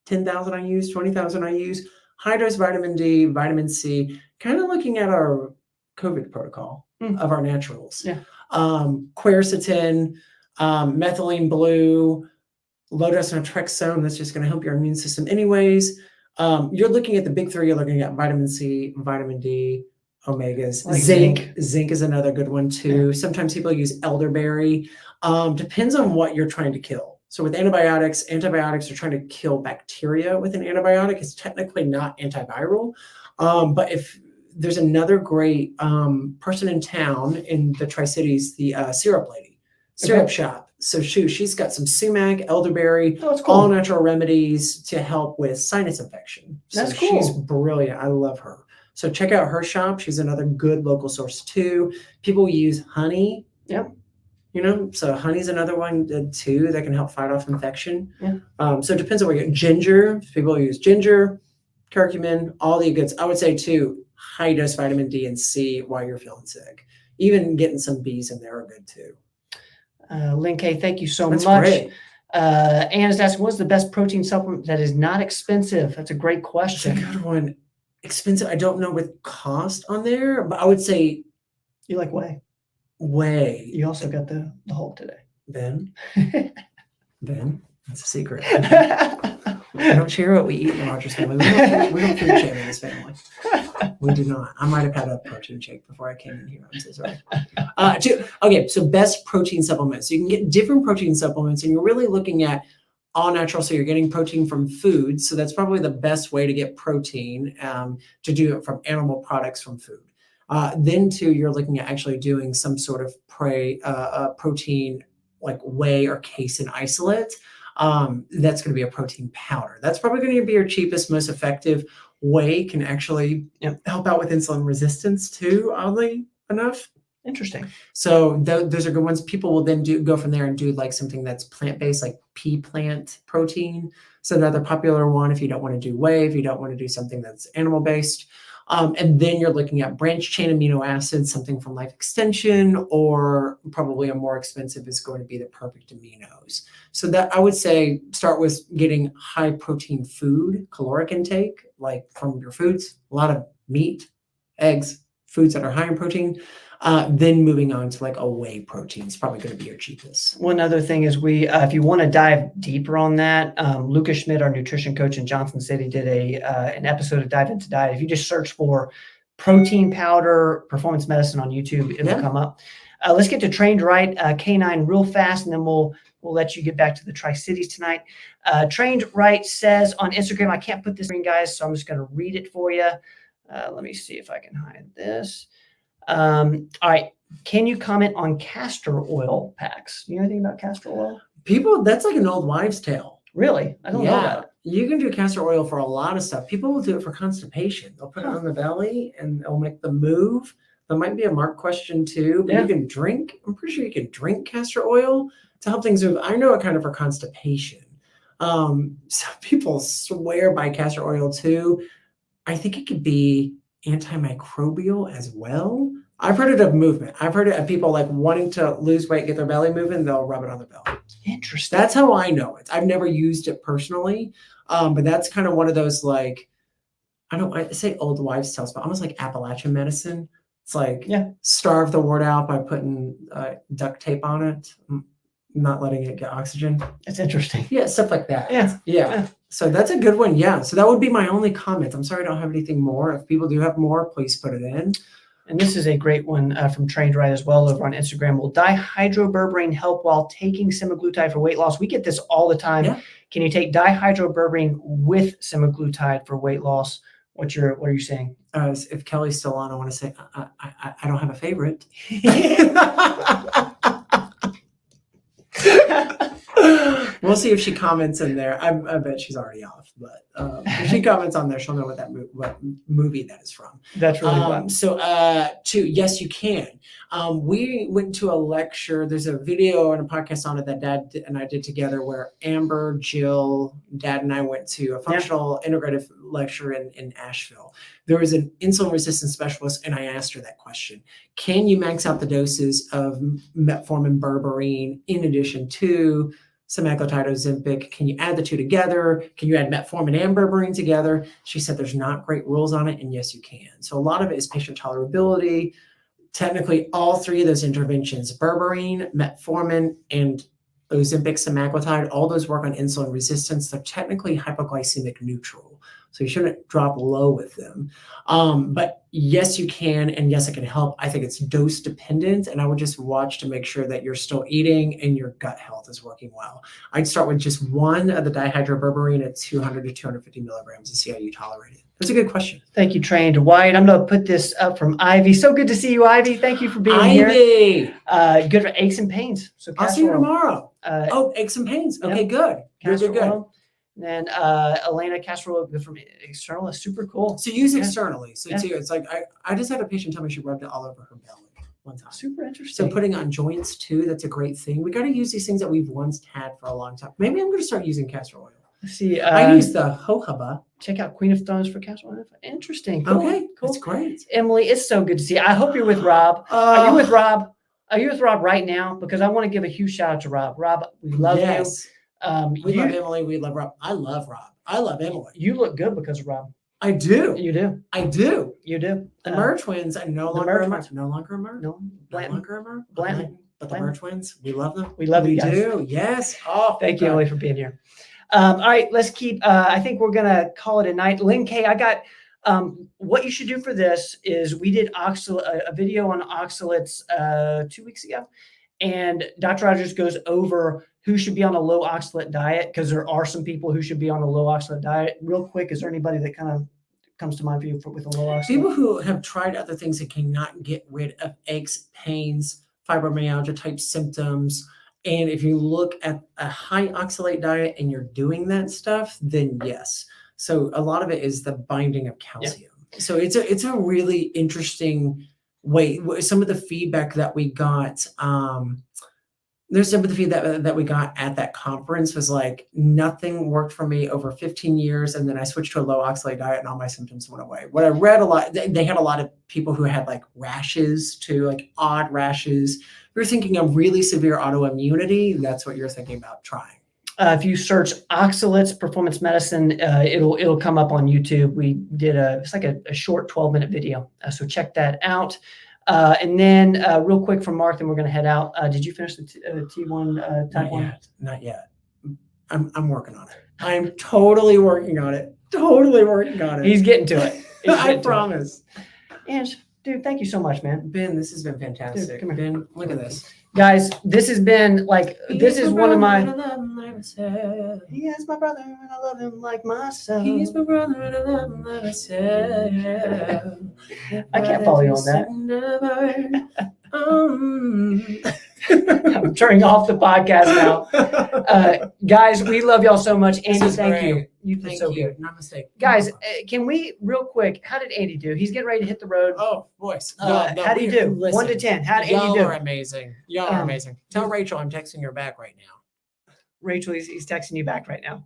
10,000 IUs, 20,000 IUs. High dose vitamin D, vitamin C, kind of looking at our COVID protocol of our naturals. Yeah. Quercetin, methylene blue, low dose naltrexone, that's just going to help your immune system anyways. You're looking at the big 3, you're looking at vitamin C, vitamin D, omegas, Like zinc. Zinc is another good one too. Sometimes people use elderberry. Depends on what you're trying to kill. So with antibiotics are trying to kill bacteria with an antibiotic. It's technically not antiviral. But if there's another great person in town in the Tri-Cities, the syrup lady, syrup shop. So she's got some sumac, elderberry, Oh, that's cool. all natural remedies to help with sinus infection. That's so cool. She's brilliant. I love her. So check out her shop. She's another good local source too. People use honey. Yep. You know, so honey's another one too that can help fight off infection. Yeah. So it depends on what you get. Ginger. People use ginger. curcumin, all the goods. I would say too, high dose vitamin D and C while you're feeling sick. Even getting some B's in there are good too. Lynn K, thank you so That's much. great. Anna's asking, what's the best protein supplement that is not expensive? That's a great That's a question. good one. Expensive. I don't know with cost on there, but I would say You like whey? whey. You also got the Hulk today. Ben, that's a secret. We don't share what we eat in the Rogers family. We don't food share in this family. We do not. I might have had a protein shake before I came in here. I'm so sorry. Okay, so best protein supplements. So you can get different protein supplements, and you're really looking at all natural. So you're getting protein from food. So that's probably the best way to get protein, to do it from animal products from food. Then too, you're looking at actually doing some sort of protein like whey or casein isolate. That's going to be a protein powder. That's probably going to be your cheapest, most effective. Whey can actually help out with insulin resistance too, oddly enough. Interesting. So those are good ones. People will then go from there and do like something that's plant-based, like pea plant protein. So another popular one if you don't want to do whey, if you don't want to do something that's animal-based. And then you're looking at branched chain amino acids, something from Life Extension, or probably a more expensive is going to be the Perfect Aminos. So that I would say start with getting high protein food, caloric intake, like from your foods, a lot of meat, eggs, foods that are high in protein. Then moving on to like a whey protein is probably going to be your cheapest. One other thing is if you want to dive deeper on that, Lucas Schmidt, our nutrition coach in Johnson City, did an episode of Dive Into Diet. If you just search for protein powder performance medicine on YouTube, it'll come up. Let's get to Trained Right K9 real fast, and then we'll let you get back to the Tri-Cities tonight. Trained Right says on Instagram, I can't put this in, guys, so I'm just going to read it for you. Let me see if I can hide this. All right. Can you comment on castor oil packs? You know anything about castor oil? People, that's like an old wives' tale. Really? I don't know about it. You can do castor oil for a lot of stuff. People will do it for constipation. They'll put it on the belly and they'll make the move. That might be a Mark question too. But you can drink. I'm pretty sure you can drink castor oil to help things move. I know it kind of for constipation. Some people swear by castor oil too. I think it could be antimicrobial as well. I've heard it of movement. I've heard it of people like wanting to lose weight, get their belly moving, they'll rub it on their belly. Interesting. That's how I know it. I've never used it personally, but that's kind of one of those like, I say old wives' tales, but almost like Appalachian medicine. It's like starve the wart out by putting duct tape on it, not letting it get oxygen. That's interesting. Yeah, stuff like that. Yeah. So that's a good one. Yeah. So that would be my only comment. I'm sorry I don't have anything more. If people do have more, please put it in. And this is a great one from Trained Right as well over on Instagram. Will dihydroberberine help while taking semaglutide for weight loss? We get this all the time. Yeah. Can you take dihydroberberine with semaglutide for weight loss? What are you saying? If Kelly's still on, I want to say I don't have a favorite. We'll see if she comments in there. I bet she's already off, but if she comments on there, she'll know what movie that is from. That's really fun. So, yes, you can. We went to a lecture. There's a video and a podcast on it that Dad and I did together where Amber, Jill, Dad, and I went to a functional integrative lecture in Asheville. There was an insulin resistance specialist, and I asked her that question. Can you max out the doses of metformin, berberine in addition to semaglutide, Ozempic? Can you add the two together? Can you add metformin and berberine together? She said there's not great rules on it, and yes, you can. So a lot of it is patient tolerability. Technically, all three of those interventions, berberine, metformin, and Ozempic, semaglutide, all those work on insulin resistance. They're technically hypoglycemic neutral. So you shouldn't drop low with them. But yes, you can. And yes, it can help. I think it's dose dependent. And I would just watch to make sure that you're still eating and your gut health is working well. I'd start with just one of the dihydroberberine at 200 to 250 milligrams and see how you tolerate it. That's a good question. Thank you, Trained White. I'm going to put this up from Ivy. So good to see you, Ivy. Thank you for being here. Good for aches and pains. So I'll see you tomorrow. Aches and pains. Okay, good. Good. And then Elena casserole from external is super cool. So use externally. So too, it's like I just had a patient tell me she rubbed it all over her belly one time. Super interesting. So putting on joints too, that's a great thing. We got to use these things that we've once had for a long time. Maybe I'm going to start using castor oil. Let's see. I use the jojoba. Check out Queen of Thrones for Castle. Interesting. Cool. Okay, Cool. that's great. Emily, it's so good to see you. I hope you're with Rob. Are you with Rob? Are you with Rob right now? Because I want to give a huge shout out to Rob. Rob, we love you. We love Emily. We love Rob. I love Rob. I love Emily. You look good because of Rob. I do. You do. I do. You do. The Murr twins are no longer a Murr. No longer a Murr. No. Blanton. No longer a Murr. Blanton. But the Murr twins, we love them. We love you guys. We do. Yes. Oh, thank you, Emily, for being here. All right, let's keep. I think we're gonna call it a night. Lynn K, I got. What you should do for this is we did a video on oxalates 2 weeks ago, and Dr. Rogers goes over who should be on a low oxalate diet, because there are some people who should be on a low oxalate diet. Real quick, is there anybody that kind of comes to mind for you with a low oxalate? People who have tried other things and cannot get rid of aches, pains, fibromyalgia type symptoms. And if you look at a high oxalate diet and you're doing that stuff, then yes. So a lot of it is the binding of calcium. Yeah. So it's a really interesting way. Some of the feedback that we got, there's some of the feedback that we got at that conference was like, nothing worked for me over 15 years. And then I switched to a low oxalate diet and all my symptoms went away. What I read a lot, they had a lot of people who had like rashes too, like odd rashes. If you're thinking of really severe autoimmunity, that's what you're thinking about trying. If you search oxalates performance medicine, it'll come up on YouTube. We did it's like a short 12-minute video. So check that out. And then real quick from Mark, then we're going to head out. Did you finish the T1 type 1? Not yet. I'm working on it. I'm totally working on it. Totally working on it. He's getting to it. I promise. And dude, thank you so much, man. Ben, this has been fantastic. Dude, come here. Ben, look at this. Guys, this has been like, this is one of my, he is my brother and I love him like myself. He's my brother and I love him like myself. I can't follow you on that. I'm turning off the podcast now. Guys, we love y'all so much. Andy, thank you. You've been so good. Namaste. Guys, can we, real quick, how did Andy do? He's getting ready to hit the road. Oh, boys. How did he do? Listen, 1 to 10. How did Andy do? Y'all are amazing. Y'all are amazing. Tell Rachel I'm texting her back right now. Rachel, he's texting you back right now.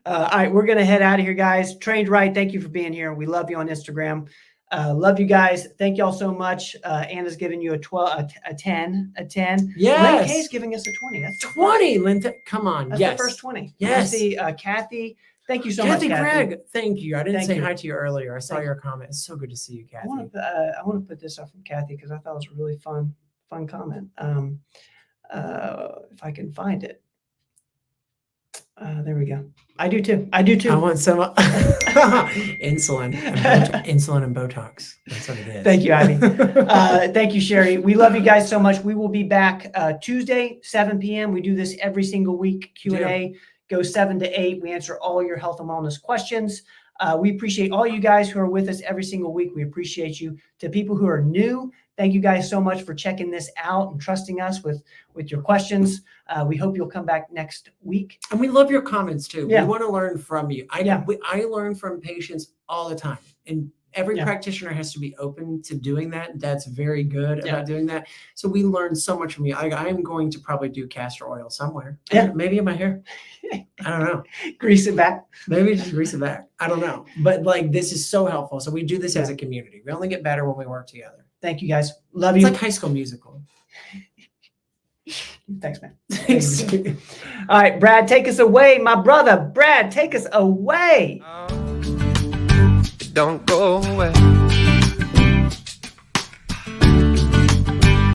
All right, we're going to head out of here, guys. Trained Right, thank you for being here. We love you on Instagram. Love you guys. Thank y'all so much. Anna's giving you a 10. Yes. Lynn K's giving us a 20. That's 20. Lynn, come on. That's yes. the first 20. Yes. See, Kathy, thank you so much, Kathy. Kathy. Craig, thank you. I didn't say hi to you earlier. I saw Thank your comment. It's so good to see you, Kathy. I want to put this up from Kathy because I thought it was a really fun comment. If I can find it. There we go. I do too. I want some insulin and Botox. That's what it is. Thank you, Ivy. Thank you, Sherry. We love you guys so much. We will be back Tuesday, 7 p.m. We do this every single week. Q&A goes 7 to 8. We answer all your health and wellness questions. We appreciate all you guys who are with us every single week. We appreciate you. To people who are new, thank you guys so much for checking this out and trusting us with your questions. We hope you'll come back next week. And we love your comments too. Yeah. We want to learn from you. I learn from patients all the time. And every practitioner has to be open to doing that. That's very good about doing that. So we learn so much from you. I'm going to probably do castor oil somewhere. Yeah. Maybe in my hair. I don't know. Grease it back. Maybe just grease it back. I don't know. But like, this is so helpful. So we do this as a community. We only get better when we work together. Thank you, guys. Love you. It's like High School Musical. Thanks, man. Thanks. All right, Brad, take us away. My brother, Brad, take us away. Don't go away.